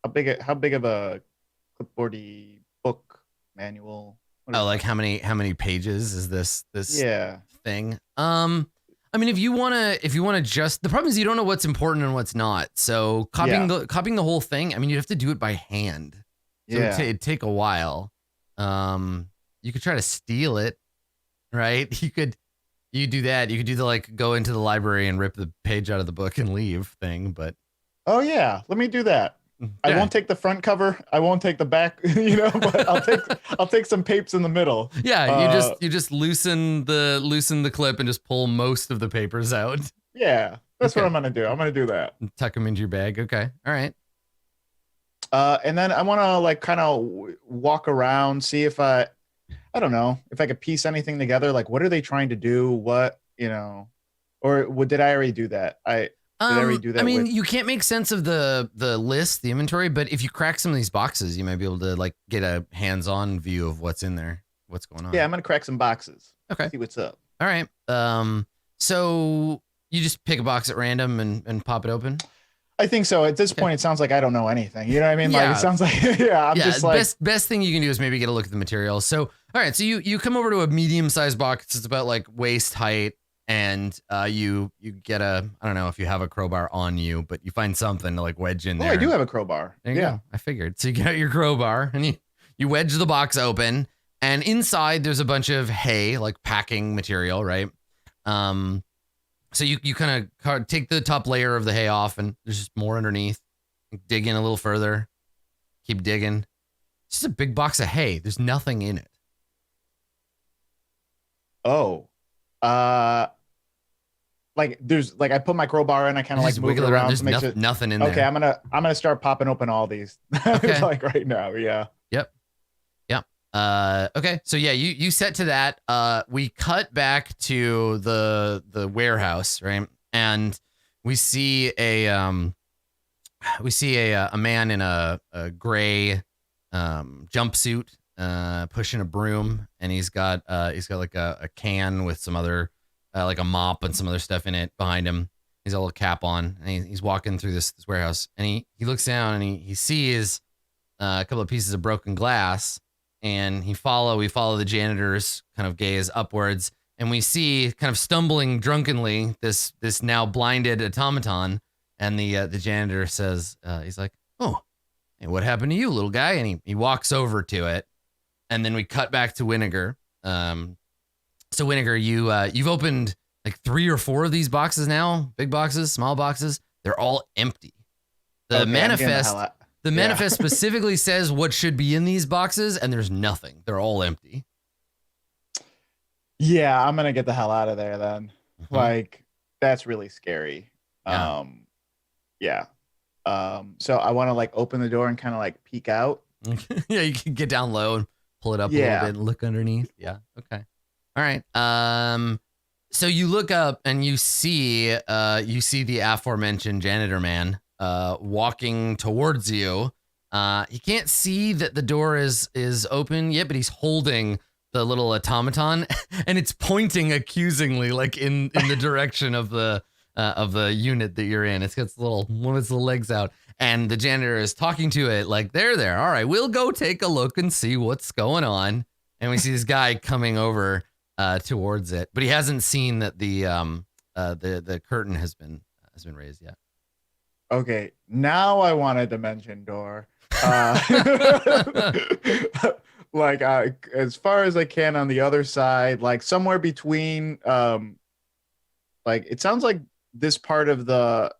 How big of a clipboardy book manual? Oh, like how many pages is this thing? I mean, if you wanna just, the problem is you don't know what's important and what's not. So copying the whole thing, I mean, you'd have to do it by hand. So it'd take a while. You could try to steal it, right? You do that. You could do the go into the library and rip the page out of the book and leave thing, but. Oh yeah, let me do that. Yeah. I won't take the front cover. I won't take the back, but I'll take some papes in the middle. Yeah, you just loosen the clip and just pull most of the papers out. Yeah, that's what I'm gonna do. I'm gonna do that. Tuck them into your bag. Okay, all right. And then I want to kind of walk around, see if I don't know if I could piece anything together. Like, what are they trying to do? What or did I already do that? I mean, you can't make sense of the list, the inventory, but if you crack some of these boxes, you might be able to get a hands-on view of what's in there, what's going on. Yeah, I'm gonna crack some boxes. Okay, see what's up. All right. So you just pick a box at random and pop it open. I think so. At this point, it sounds like I don't know anything. You know what I mean? Yeah. Like it sounds like I'm just like best thing you can do is maybe get a look at the materials. So all right, so you come over to a medium-sized box. It's about waist height. And you get I don't know if you have a crowbar on you, but you find something to wedge in there. Oh, I do have a crowbar. There you go. I figured. So you get out your crowbar and you wedge the box open, and inside there's a bunch of hay, packing material, right? So you kind of take the top layer of the hay off, and there's just more underneath. Dig in a little further. Keep digging. It's just a big box of hay. There's nothing in it. Oh. There's I put my crowbar in, I kind of move it around. There's nothing in there. Okay, I'm gonna start popping open all these. Okay. Right now, yeah. Yep. Okay, so yeah, you set to that. We cut back to the warehouse, right? And we see a man in a gray jumpsuit pushing a broom, and he's got a can with some other a mop and some other stuff in it behind him. He's got a little cap on, and he's walking through this warehouse, and he looks down and he sees a couple of pieces of broken glass, and we follow the janitor's kind of gaze upwards, and we see kind of stumbling drunkenly this now blinded automaton, and the janitor says, he's like, "Oh, hey, what happened to you, little guy?" And he walks over to it, and then we cut back to Winnegar. So Winnegar, you've opened 3 or 4 of these boxes now, big boxes, small boxes. They're all empty. The manifest specifically says what should be in these boxes, and there's nothing. They're all empty. Yeah, I'm gonna get the hell out of there then. Mm-hmm. That's really scary. Yeah. So I want to open the door and kind of peek out. Yeah, you can get down low and pull it up a little bit and look underneath. Yeah. Okay. All right. So you look up and you see the aforementioned janitor man walking towards you. He can't see that the door is open yet, but he's holding the little automaton and it's pointing accusingly in the direction of the unit that you're in. It's got one of its little legs out, and the janitor is talking to it there. All right, we'll go take a look and see what's going on. And we see this guy coming over towards it, but he hasn't seen that the curtain has been raised yet. Okay, now I want a dimension door. As far as I can on the other side, somewhere between it sounds like this part of the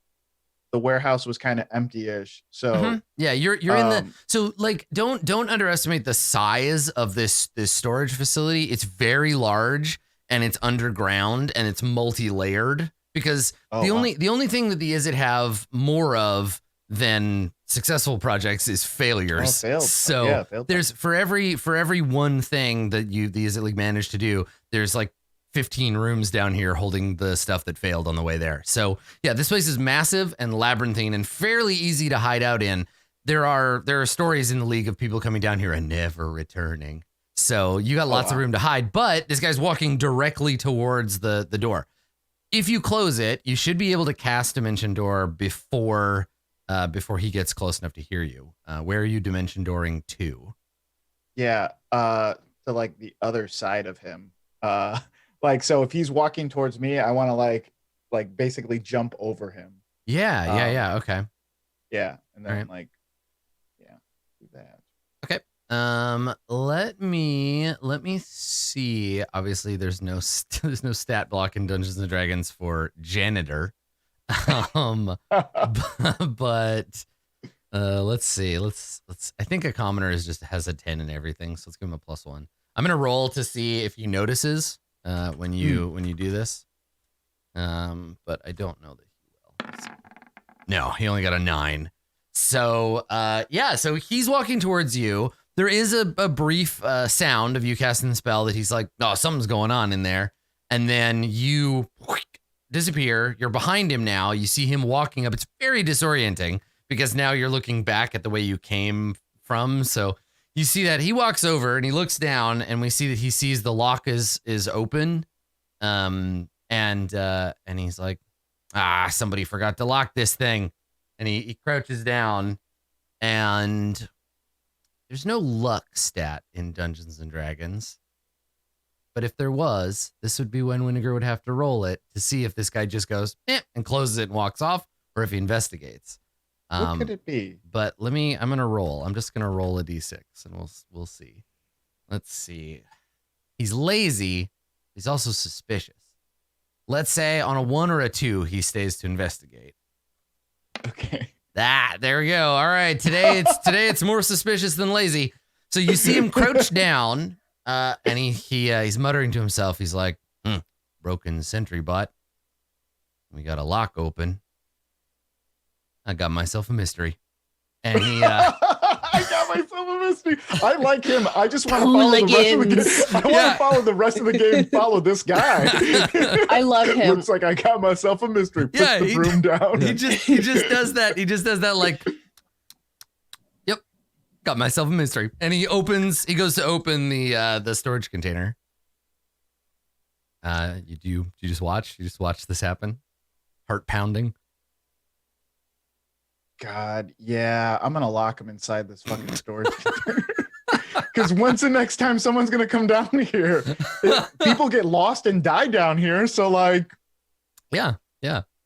warehouse was kind of empty-ish. So yeah, you're in the don't underestimate the size of this storage facility. It's very large, and it's underground, and it's multi-layered, because the only thing that the Izzet have more of then successful projects is failures. Failed. So there's for every one thing that you easily managed to do, there's like 15 rooms down here holding the stuff that failed on the way there. So yeah, this place is massive and labyrinthine and fairly easy to hide out in. There are stories in the league of people coming down here and never returning. So you got lots of room to hide, but this guy's walking directly towards the door. If you close it, you should be able to cast Dimension Door before he gets close enough to hear you. Where are you Dimension Dooring to? Yeah, to like the other side of him. Like, so if he's walking towards me, I want to like basically jump over him. Yeah. Okay. Yeah, and then do that. Okay. Let me see. Obviously, there's no stat block in Dungeons and Dragons for janitor. But let's see. Let's. I think a commoner has a 10 and everything, so let's give him a +1. I'm gonna roll to see if he notices when you do this. But I don't know that he will. No, he only got a 9. So so he's walking towards you. There is a brief sound of you casting the spell that he's like, oh, something's going on in there, and then you disappear. You're behind him now. You see him walking up. It's very disorienting because now you're looking back at the way you came from. So you see that he walks over and he looks down, and we see that he sees the lock is open. And he's like, somebody forgot to lock this thing. And he crouches down, and there's no luck stat in Dungeons and Dragons. But if there was, this would be when Winnegar would have to roll it to see if this guy just goes and closes it and walks off, or if he investigates. What could it be? But I'm gonna roll. I'm just gonna roll a d6 and we'll see. Let's see. He's lazy. He's also suspicious. Let's say on a 1 or a 2, he stays to investigate. Okay. There we go. All right. Today it's more suspicious than lazy. So you see him crouch down, and he's muttering to himself. He's like, broken sentry bot. We got a lock open. I got myself a mystery. And he I got myself a mystery. I like him. I just want to follow the rest of the game. I want to follow the rest of the game, follow this guy. I love him. Looks like I got myself a mystery. Puts the broom down. He just does that. He just does that like, yep, got myself a mystery. And he goes to open the storage container. You just watch? You just watch this happen? Heart pounding. God, yeah, I'm gonna lock him inside this fucking storage container. Because when's the next time someone's gonna come down here? People get lost and die down here, so like, yeah.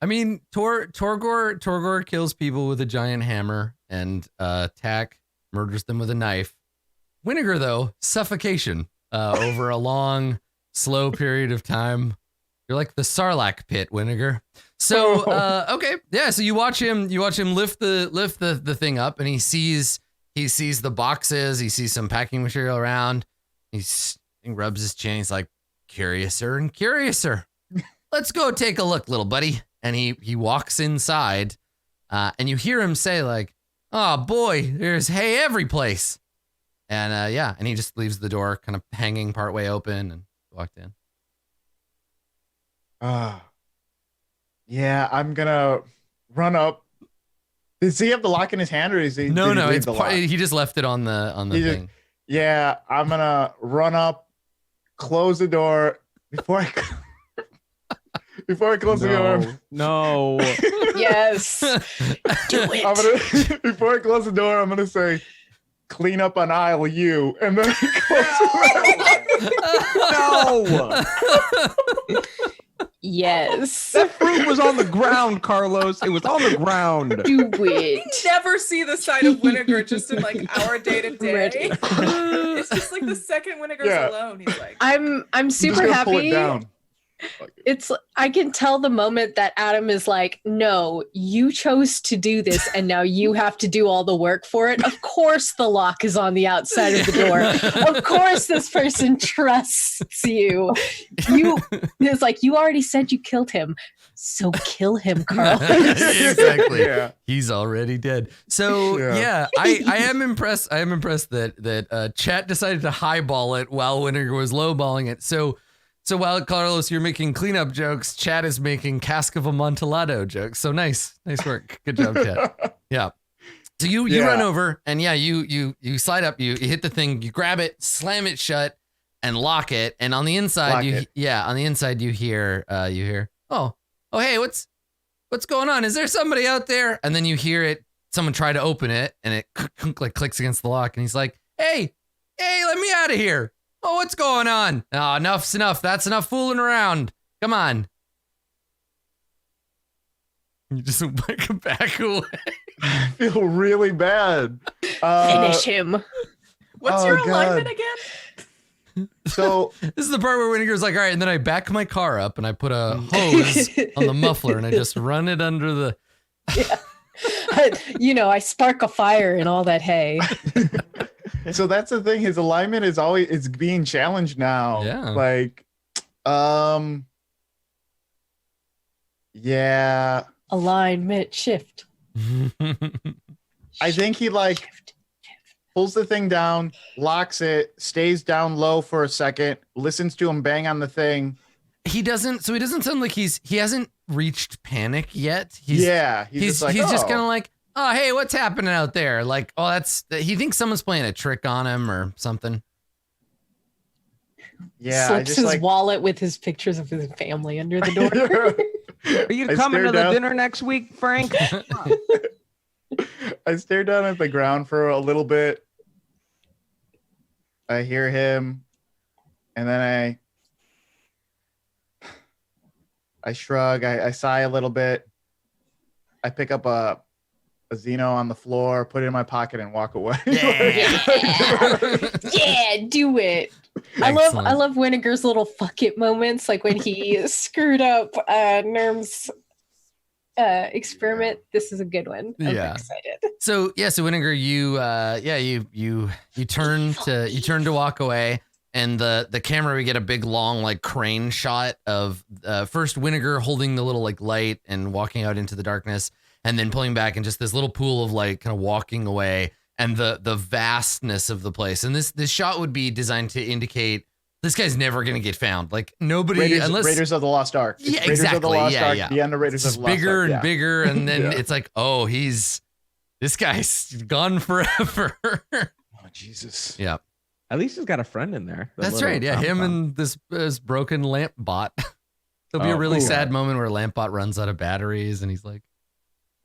I mean, Torgor kills people with a giant hammer, and Tack murders them with a knife. Winnegar, though, suffocation over a long, slow period of time. You're like the Sarlacc pit, Winnegar. So okay, yeah. So you watch him lift the thing up, and he sees the boxes. He sees some packing material around. He rubs his chin. He's like, curiouser and curiouser. Let's go take a look, little buddy. And he walks inside, and you hear him say like, "Oh boy, there's hay every place." And and he just leaves the door kind of hanging partway open and walked in. Yeah, I'm gonna run up. Does he have the lock in his hand, or is he? No, it's he just left it on the thing. Yeah, I'm gonna run up, close the door before I close the door. No. Yes. Do it. Before I close the door, I'm gonna say, "Clean up on aisle U," and then I close No. Yes. That fruit was on the ground, Carlos. It was on the ground. Do it. Never see the side of Winnegar just in like our day to day. It's just like the second Winnegar's alone. He's like, I'm super happy. I can tell the moment that Adam is like, no, you chose to do this and now you have to do all the work for it. Of course the lock is on the outside of the door. Of course this person trusts you. It's like, you already said you killed him. So kill him, Carl. Exactly. Yeah. He's already dead. So I am impressed. I am impressed that chat decided to highball it while Winter was lowballing it. So while Carlos, you're making cleanup jokes, chat is making cask of Amontillado jokes. So nice work. Good job, chat. Yeah. So you run over and you slide up, you hit the thing, you grab it, slam it shut, and lock it. And on the inside, you hear, oh hey, what's going on? Is there somebody out there? And then you hear someone try to open it, and it like clicks against the lock, and he's like, hey, let me out of here. Oh, what's going on? Oh, enough's enough. That's enough fooling around. Come on. You just back away. I feel really bad. Finish him. What's your alignment again? So this is the part where Winninger's like, all right, and then I back my car up and I put a hose on the muffler and I just run it under the. Yeah. I spark a fire in all that hay. So that's the thing. His alignment is it's being challenged now. Yeah. Like, yeah. Alignment shift. I think he pulls the thing down, locks it, stays down low for a second, listens to him bang on the thing. He doesn't sound like he hasn't reached panic yet. He's just kind of like, oh, hey, what's happening out there? Like, oh, he thinks someone's playing a trick on him or something. Yeah. Slips his wallet with his pictures of his family under the door. Are you coming to the dinner next week, Frank? I stare down at the ground for a little bit. I hear him, and then I shrug. I sigh a little bit. I pick up a Xeno on the floor, put it in my pocket, and walk away. Yeah, do it. Excellent. I love Winninger's little fuck it moments, like when he screwed up Nerm's experiment. This is a good one. I'm excited. So Winninger, you turn to walk away, and the camera, we get a big long like crane shot of first Winninger holding the little like light and walking out into the darkness, and then pulling back and just this little pool of light kind of walking away, and the vastness of the place. And this shot would be designed to indicate this guy's never going to get found. Like nobody, Raiders of the Lost Ark. Yeah, exactly. Of the Lost Ark, the end of Raiders of the Lost Ark. Bigger and bigger, and then it's like, oh, this guy's gone forever. Oh, Jesus. Yeah. At least he's got a friend in there. That's right. Yeah, him and this broken lamp bot. There'll be a really sad moment where lamp bot runs out of batteries, and he's like,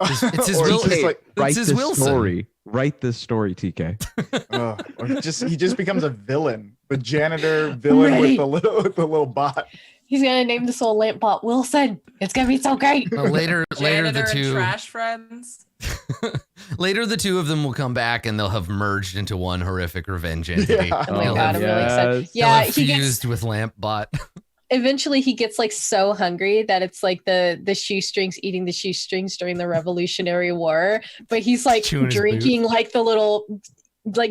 it's his Wilson. Write this story. Write this story, TK. Or he just becomes a villain, the janitor villain with the little bot. He's gonna name this old lamp bot Wilson. It's gonna be so great. Later the two trash friends. Later, the two of them will come back and they'll have merged into one horrific revenge entity. Yeah. Oh my God, I'm really excited. Yeah, he fused with lamp bot. Eventually he gets like so hungry that it's like the shoestrings eating the shoestrings during the Revolutionary War, but he's like drinking like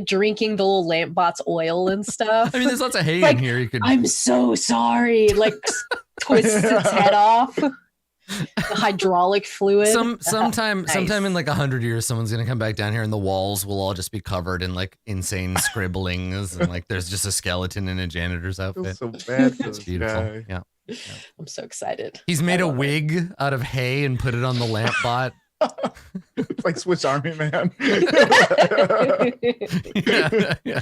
drinking the little lamp bot's oil and stuff. I mean, there's lots of hay in here. I'm so sorry. Like twists its head off. The hydraulic fluid. Sometime in like 100 years, someone's gonna come back down here and the walls will all just be covered in like insane scribblings and like there's just a skeleton in a janitor's outfit. So bad. It's beautiful. Yeah. I'm so excited. He's made a wig out of hay and put it on the lamp bot. It's like Swiss Army Man. Yeah. He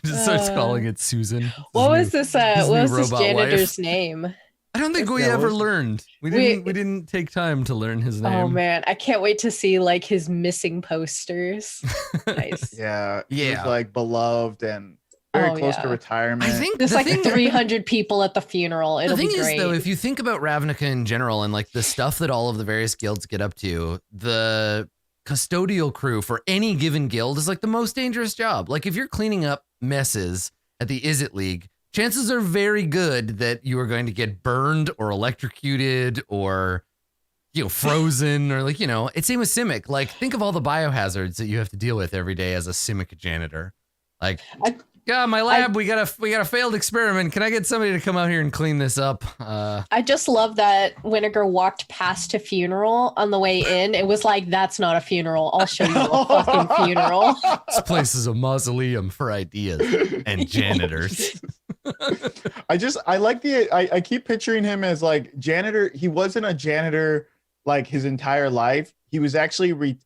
just starts calling it Susan. What was this janitor's name? I don't think we ever learned. We didn't take time to learn his name. Oh man, I can't wait to see like his missing posters. Nice. Yeah. He was like beloved and very close to retirement. I think there's like 300 people at the funeral. It'll be great. The thing is though, if you think about Ravnica in general and like the stuff that all of the various guilds get up to, the custodial crew for any given guild is like the most dangerous job. Like if you're cleaning up messes at the Izzet League, chances are very good that you are going to get burned or electrocuted or, frozen or it's same with Simic. Like, think of all the biohazards that you have to deal with every day as a Simic janitor. Like, my lab, we got a failed experiment. Can I get somebody to come out here and clean this up? I just love that Winnegar walked past a funeral on the way in. It was like, that's not a funeral. I'll show you a fucking funeral. This place is a mausoleum for ideas and janitors. I keep picturing him as like janitor. He wasn't a janitor like his entire life. He was actually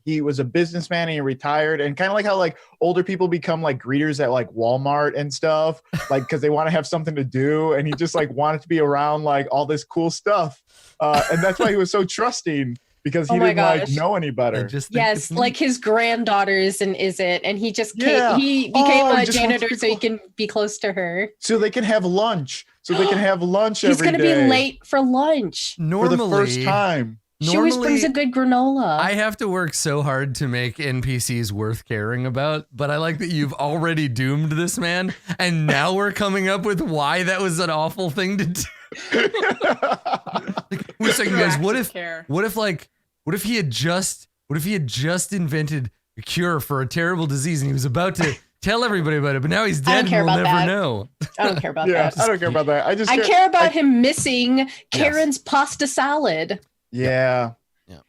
he was a businessman and he retired, and kind of like how like older people become like greeters at like Walmart and stuff, like because they want to have something to do, and he just like wanted to be around like all this cool stuff, and that's why he was so trusting, because he didn't like know any better. Yes, like his granddaughters and he just he became a janitor so he can be close to her, so they can have lunch. He's gonna be late for lunch normally, for the first time. She always brings a good granola. I have to work so hard to make NPCs worth caring about, but I like that you've already doomed this man, and now we're coming up with why that was an awful thing to do. Like, wait a second, guys. What if he had just invented a cure for a terrible disease, and he was about to tell everybody about it, but now he's dead and we'll never know. I don't care about that. I don't care about that. I care about him missing Karen's pasta salad. Yeah.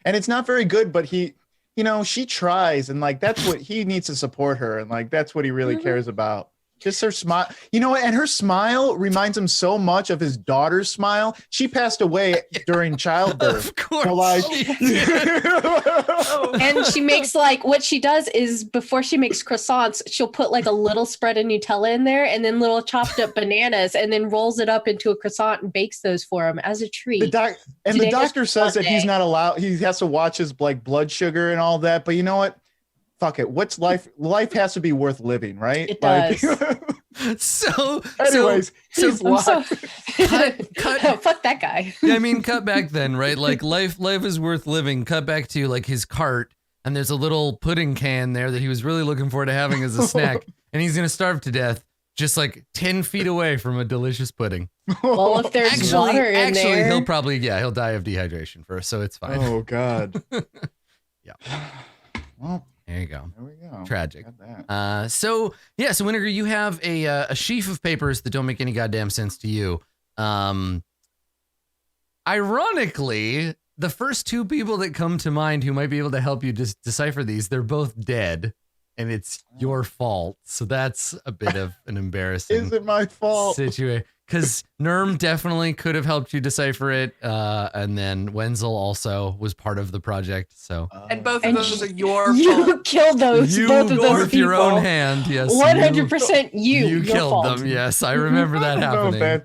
And it's not very good, but he, she tries, and like that's what he needs to support her, and like that's what he really cares about. Just her smile, and her smile reminds him so much of his daughter's smile. She passed away during childbirth. Of course. So like, and she makes what she does is before she makes croissants, she'll put like a little spread of Nutella in there and then little chopped up bananas, and then rolls it up into a croissant and bakes those for him as a treat. The doctor says that he's not allowed. He has to watch his like blood sugar and all that. But you know what? Fuck it. What's life? Life has to be worth living, right? It does. Anyways, fuck that guy. I mean, cut back then, right? Like life is worth living. Cut back to like his cart, and there's a little pudding can there that he was really looking forward to having as a snack, and he's gonna starve to death just like 10 feet away from a delicious pudding. Well, if there's water in there, he'll probably he'll die of dehydration first, so it's fine. Oh God. Yeah. Well. There you go. There we go. Tragic. So Winnegar, you have a sheaf of papers that don't make any goddamn sense to you. Ironically, the first two people that come to mind who might be able to help you decipher these, they're both dead, and it's your fault. So that's a bit of an embarrassing. Is it my fault? Situation. Because Nerm definitely could have helped you decipher it, and then Wenzel also was part of the project. So, and both of those are your fault. You killed both of those people with your own hand. Yes, 100%. You killed fault. them. Yes, I remember that happening.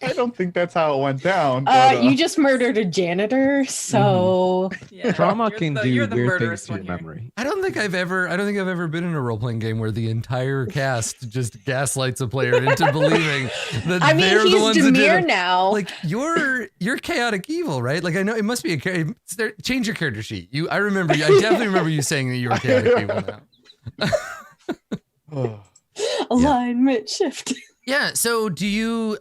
I don't think that's how it went down. You just murdered a janitor, so trauma can do weird things to your memory. I don't think I've ever been in a role-playing game where the entire cast just gaslights a player into believing that they're the ones that did it. Now. Like you're chaotic evil, right? Like I know it must be change your character sheet. I definitely remember you saying that you were chaotic evil now. Alignment shift. Yeah. So do you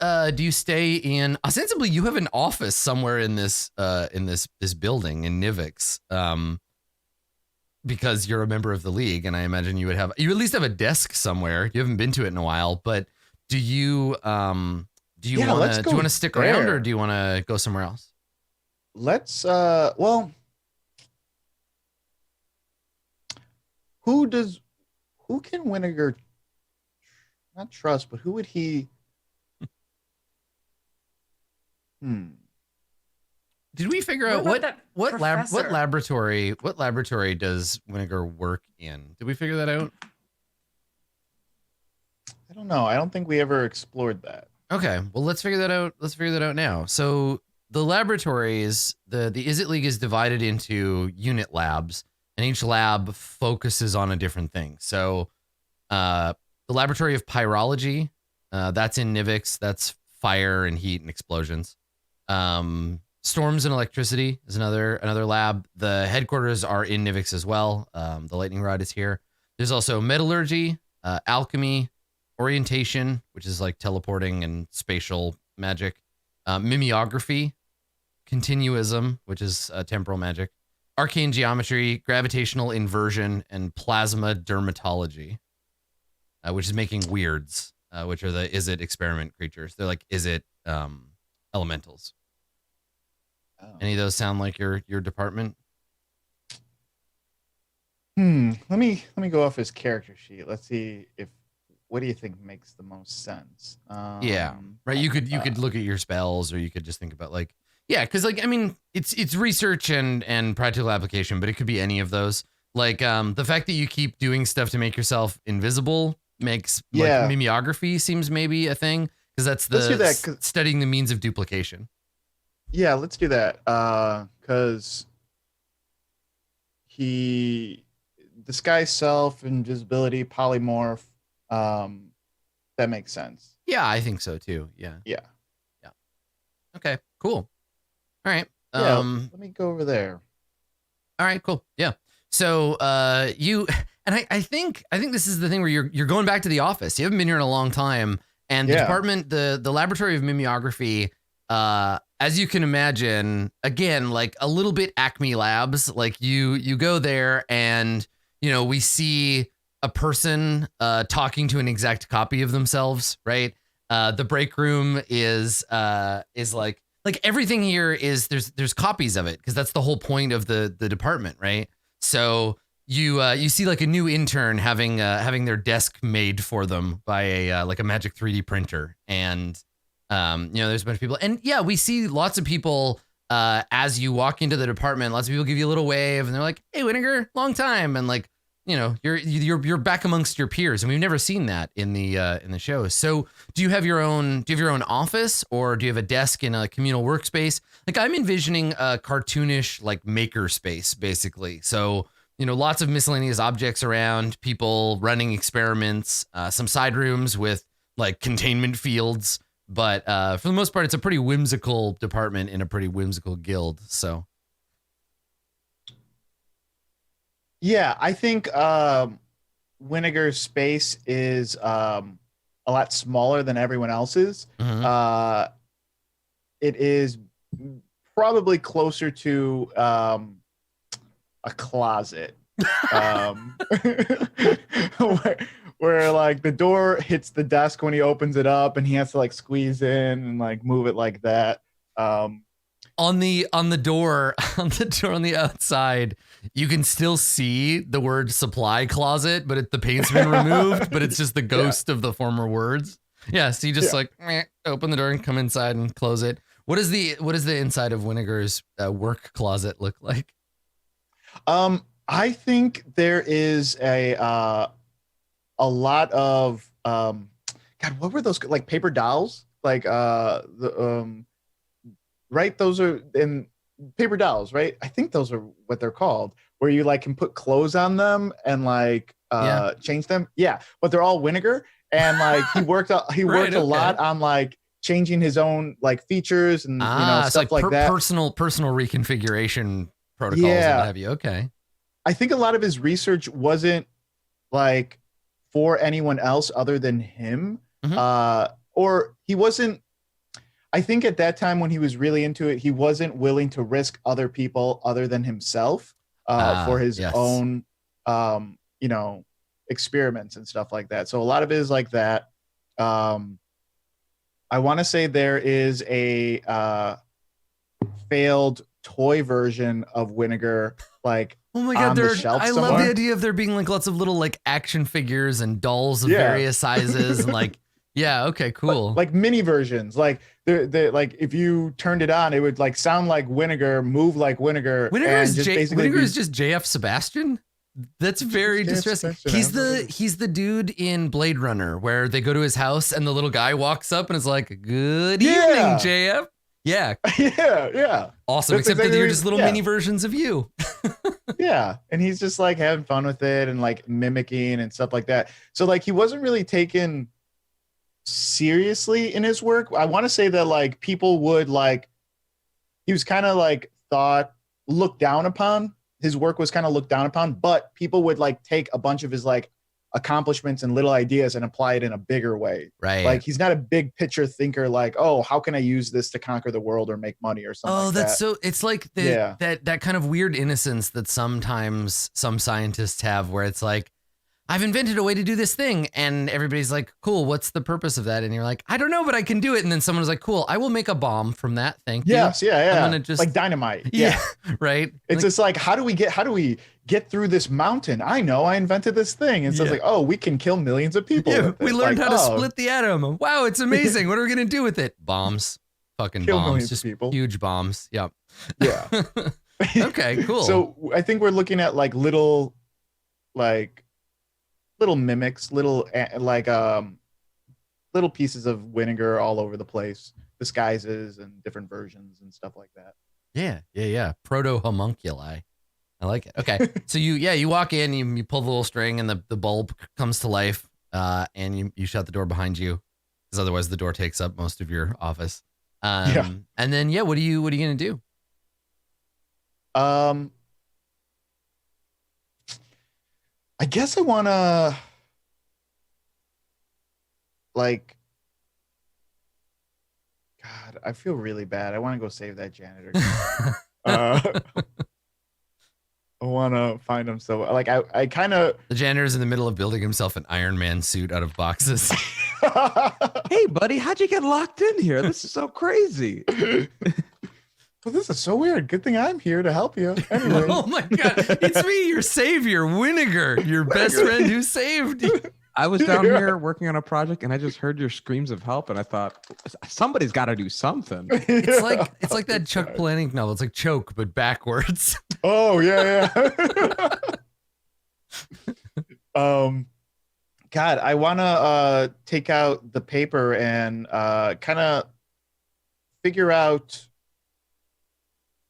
stay in ostensibly you have an office somewhere in this building in Nivix, because you're a member of the league, and I imagine you at least have a desk somewhere. You haven't been to it in a while, but do you want to stick around, or do you want to go somewhere else? Let's who can Winnegar not trust, but who would he? Did we figure out what laboratory does Winnegar work in? Did we figure that out? I don't know. I don't think we ever explored that. Okay, well let's figure that out. Let's figure that out now. So the laboratories, the Izzet League is divided into unit labs, and each lab focuses on a different thing. So the Laboratory of Pyrology, that's in Nivix. That's fire and heat and explosions. Storms and Electricity is another lab. The headquarters are in Nivix as well. The Lightning Rod is here. There's also Metallurgy, Alchemy, orientation, which is like teleporting and spatial magic, mimeography, continuism, which is temporal magic, arcane geometry, gravitational inversion, and plasma dermatology, which is making weirds, which are the Izzet experiment creatures. They're like Izzet elementals. Oh. Any of those sound like your department? Let me go off his character sheet. Let's see what do you think makes the most sense? Yeah, right. You could look at your spells, or you could just think about like, yeah, because like I mean, it's research and practical application, but it could be any of those. Like the fact that you keep doing stuff to make yourself invisible makes like mimeography seems maybe a thing, because that's studying the means of duplication. Yeah, let's do that. Because he disguise self, invisibility, polymorph. That makes sense. Yeah, I think so too. Yeah. Okay, cool. All right. Let me go over there. All right, cool. Yeah. So you and I think this is the thing where you're going back to the office. You haven't been here in a long time, and the department, the laboratory of mimeography, as you can imagine, again, like a little bit Acme Labs. Like you go there, and we see a person talking to an exact copy of themselves, right? The break room is like everything here is there's copies of it, because that's the whole point of the department, right? So you see like a new intern having their desk made for them by a Magic 3D printer, and there's a bunch of people, and we see lots of people as you walk into the department. Lots of people give you a little wave, and they're like, "Hey, Winnegar, long time," and like you're back amongst your peers, and we've never seen that in the show. So do you have your own office, or do you have a desk in a communal workspace? Like I'm envisioning a cartoonish like maker space, basically. So lots of miscellaneous objects around, people running experiments, some side rooms with like containment fields, but for the most part it's a pretty whimsical department in a pretty whimsical guild. So yeah, I think Winnegar's space is a lot smaller than everyone else's. Mm-hmm. It is probably closer to a closet, where like the door hits the desk when he opens it up, and he has to like squeeze in and like move it like that. On the door on the outside, you can still see the word supply closet, but the paint's been removed, but it's just the ghost of the former words. Yeah, so you just open the door and come inside and close it. What is the inside of Winnegar's work closet look like? I think there is a lot of God, what were those, like paper dolls? Like right? Those are in paper dolls, right? I think those are what they're called, where you like can put clothes on them and like change them. Yeah, but they're all Winnegar, and like he worked a lot on like changing his own like features and stuff like that. Personal reconfiguration protocols and what have you. Okay. I think a lot of his research wasn't like for anyone else other than him. Mm-hmm. Or he wasn't, I think at that time when he was really into it, he wasn't willing to risk other people other than himself for his own, experiments and stuff like that. So a lot of it is like that. I want to say there is a failed toy version of Winnegar, like, oh my God, I love the idea of there being like lots of little like action figures and dolls of various sizes and like, yeah, okay, cool. Like mini versions, like they're like if you turned it on, it would like sound like Winnegar, move like Winnegar. Winnegar is just JF Sebastian. That's very distressing. He's the dude in Blade Runner where they go to his house and the little guy walks up and is like, "Good evening, JF." Yeah. Yeah. Awesome. Except that they're just little mini versions of you. Yeah. And he's just like having fun with it and like mimicking and stuff like that. So like he wasn't really taken seriously in his work. I want to say that like people would like, he was kind of like looked down upon. His work was kind of looked down upon, but people would like take a bunch of his like accomplishments and little ideas and apply it in a bigger way. Right. Like he's not a big picture thinker like, oh, how can I use this to conquer the world or make money or something like that's that. so it's like that kind of weird innocence that sometimes some scientists have where it's like, I've invented a way to do this thing. And everybody's like, cool, what's the purpose of that? And you're like, I don't know, but I can do it. And then someone's like, cool, I will make a bomb from that. Thank you. Yes, yeah. I'm gonna just like dynamite. Yeah. Right. It's just like, how do we get through this mountain? I know, I invented this thing. And so it's like, oh, we can kill millions of people. Yeah, we learned how to split the atom. Wow, it's amazing. What are we gonna do with it? Bombs. Fucking kill bombs. Just people. Huge bombs. Yep. Yeah. Okay, cool. So I think we're looking at like little mimics, little pieces of vinegar all over the place, disguises and different versions and stuff like that. Yeah. Proto homunculi. I like it. Okay. So you walk in, you pull the little string and the bulb comes to life, and you shut the door behind you because otherwise the door takes up most of your office. And then what are you gonna do? I guess I want to God, I feel really bad. I want to go save that janitor. I want to find him. So I kind of. The janitor's in the middle of building himself an Iron Man suit out of boxes. Hey, buddy, how'd you get locked in here? This is so crazy. Well, this is so weird. Good thing I'm here to help you. Anyway. Oh my God. It's me, your savior, Vinegar, your best friend who saved you. I was down here working on a project and I just heard your screams of help and I thought somebody's got to do something. It's like that Chuck Palahniuk novel. It's like Choke, but backwards. Oh, yeah. God, I want to take out the paper and kind of figure out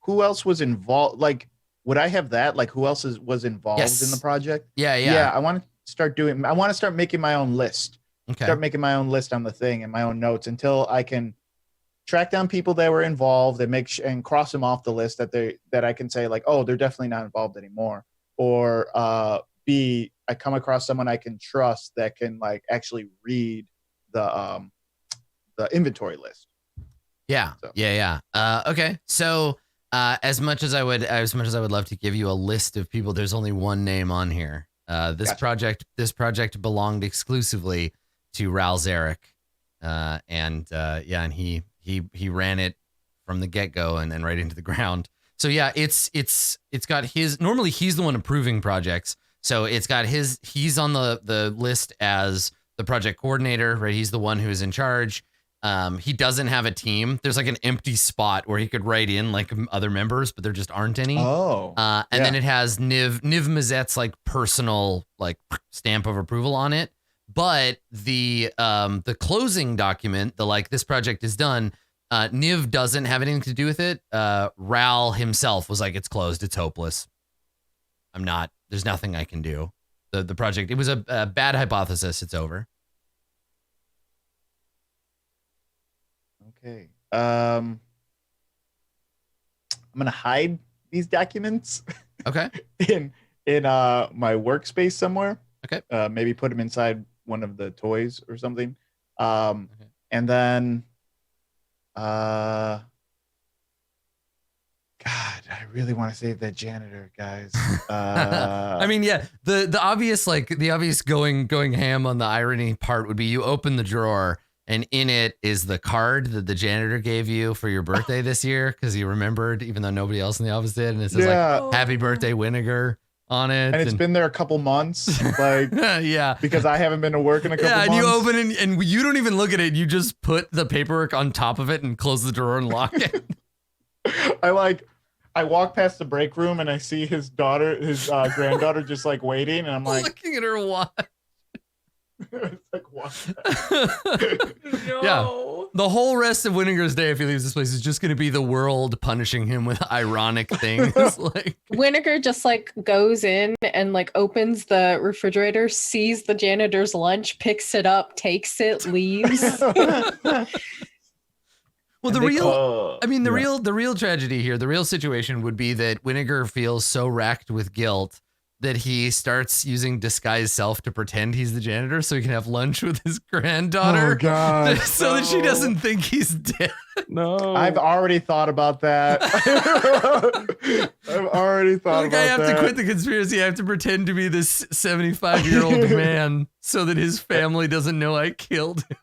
who else was involved. Like, would I have that? Like, who else was involved in the project? Yeah. I want to start making my own list. Okay. Start making my own list on the thing and my own notes until I can track down people that were involved and and cross them off the list that I can say like, oh, they're definitely not involved anymore. Or B, I come across someone I can trust that can like actually read the inventory list. Yeah. So. Yeah. Okay. So as much as I would love to give you a list of people, there's only one name on here. This project belonged exclusively to Ral Zarek. And he ran it from the get-go and right into the ground. So yeah, it's got his, normally he's the one approving projects. So it's got he's on the list as the project coordinator, right? He's the one who is in charge. He doesn't have a team. There's like an empty spot where he could write in like other members, but there just aren't any. Then it has Niv Mazzet's like personal like stamp of approval on it. But the closing document, the like this project is done, Niv doesn't have anything to do with it. Ral himself was like, it's closed, it's hopeless. There's nothing I can do. The project, it was a bad hypothesis, it's over. Okay. I'm gonna hide these documents. Okay. in my workspace somewhere. Okay. Maybe put them inside one of the toys or something. And then God, I really want to save that janitor, guys. I mean, yeah, the obvious going ham on the irony part would be you open the drawer and in it is the card that the janitor gave you for your birthday this year because you remembered, even though nobody else in the office did, and it says like "Happy Birthday, Vinegar" on it. And it's been there a couple months, like yeah, because I haven't been to work in a couple months. Yeah, and you open it and you don't even look at it. You just put the paperwork on top of it and close the drawer and lock it. I walk past the break room and I see his granddaughter just like waiting, and I'm like looking at her watch. It's like what? No. Yeah. The whole rest of Vinegar's day, if he leaves this place, is just going to be the world punishing him with ironic things. Like Vinegar just like goes in and like opens the refrigerator, sees the janitor's lunch, picks it up, takes it, leaves. Well, the real tragedy here, the real situation would be that Vinegar feels so racked with guilt that he starts using disguise self to pretend he's the janitor so he can have lunch with his granddaughter. Oh God! So that she doesn't think he's dead. No, I've already thought about that. I've already thought about that. I have to quit the conspiracy. I have to pretend to be this 75-year-old man so that his family doesn't know I killed him.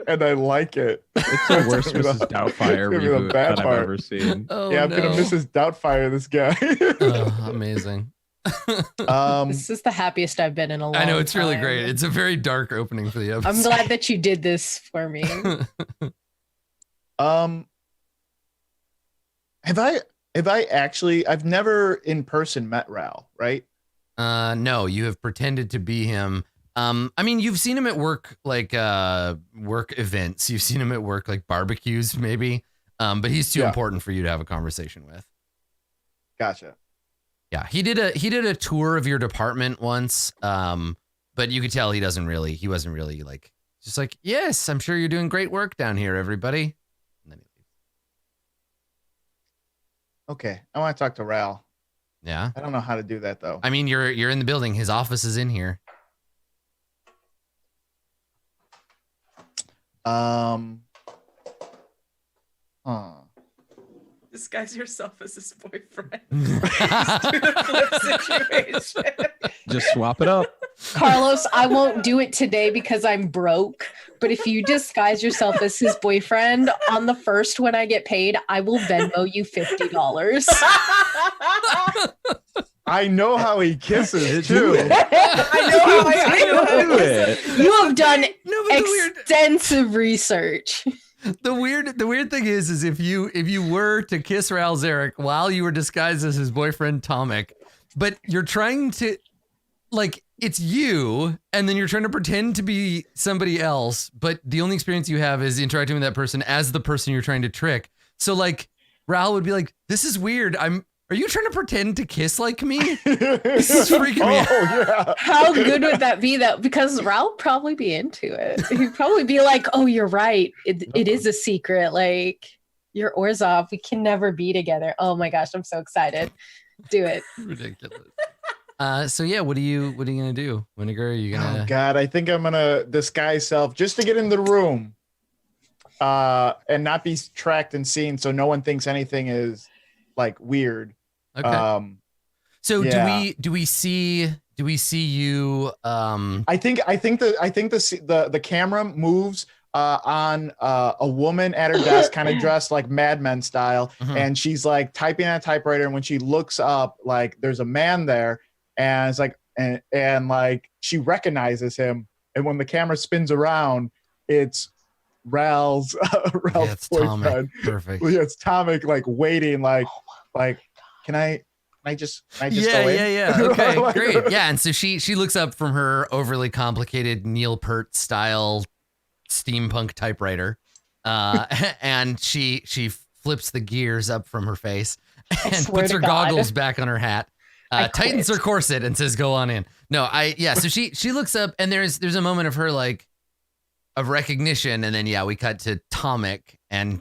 And I like it. It's the worst Mrs. Doubtfire reboot that I've ever seen. Oh, yeah, I'm gonna Mrs. Doubtfire this guy. Oh, amazing. This is the happiest I've been in a long time. I know, it's really great. It's a very dark opening for the episode. I'm glad that you did this for me. Have I actually, I've never in person met Ral, right? No, you have pretended to be him. I mean, you've seen him at work, like work events. You've seen him at work, like barbecues, maybe. But he's too important for you to have a conversation with. Gotcha. Yeah, he did a tour of your department once. But you could tell he wasn't really like, just like, yes, I'm sure you're doing great work down here, everybody. And then he leaves. Okay, I want to talk to Ral. Yeah. I don't know how to do that though. I mean, you're in the building. His office is in here. Disguise yourself as his boyfriend. Just do the flip situation. Just swap it up. Carlos, I won't do it today because I'm broke. But if you disguise yourself as his boyfriend on the first when I get paid, I will Venmo you $50. I know how he kisses too. I know how do it. You have done extensive research. The weird thing is if you were to kiss Ral Zarek while you were disguised as his boyfriend Tomek, but you're trying to, like, it's you, and then you're trying to pretend to be somebody else, but the only experience you have is interacting with that person as the person you're trying to trick. So like Ral would be like, "This is weird. Are you trying to pretend to kiss like me? This is freaking me out." Yeah. How good would that be though? Because Ral would probably be into it. He'd probably be like, "Oh, you're right. It is a secret. Like, you're Orzhov. We can never be together." Oh my gosh, I'm so excited. Do it. Ridiculous. So yeah, what are you gonna do, Winnegar? Are you gonna? Oh God, I think I'm gonna disguise self just to get in the room, and not be tracked and seen, so no one thinks anything is like weird. Okay. So yeah. do we see you? I think the camera moves on a woman at her desk, kind of dressed like Mad Men style, and she's like typing on a typewriter. And when she looks up, like there's a man there, and it's like and like she recognizes him. And when the camera spins around, it's Ral's it's boyfriend. Tomek. Perfect. Yeah, it's Tomek, like waiting, like can I just go in? Yeah. Okay, great. Yeah, and so she looks up from her overly complicated Neil Peart style steampunk typewriter, and she flips the gears up from her face and puts her goggles back on her hat, tightens her corset, and says, "Go on in." So she looks up, and there's a moment of her like of recognition, and then we cut to Tomek, and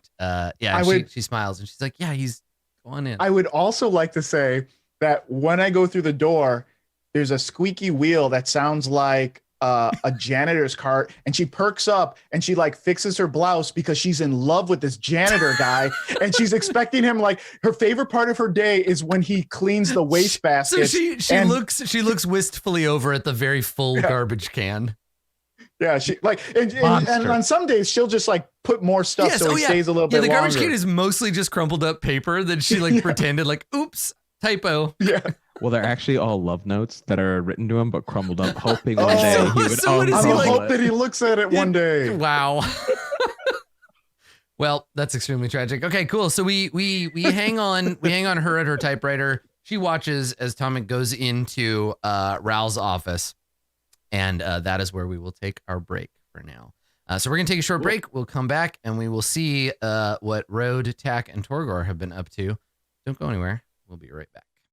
she smiles and she's like, "Yeah, he's going in." I would also like to say that when I go through the door, there's a squeaky wheel that sounds like a janitor's cart, and she perks up and she like fixes her blouse because she's in love with this janitor guy, and she's expecting him. Like her favorite part of her day is when he cleans the wastebasket. So she looks wistfully over at the very full garbage can. Yeah, she like and on some days she'll just like put more stuff so it stays a little bit longer. The garbage can is mostly just crumpled up paper that she like pretended like, oops, typo. Yeah. Well, they're actually all love notes that are written to him but crumbled up, hoping one day he would. I hope that he looks at it one day. Wow. Well, that's extremely tragic. Okay, cool. So we hang on her at her typewriter. She watches as Tomek goes into Ral's office. And that is where we will take our break for now. So we're going to take a short break. We'll come back and we will see what Road, Tack, and Torgor have been up to. Don't go anywhere. We'll be right back.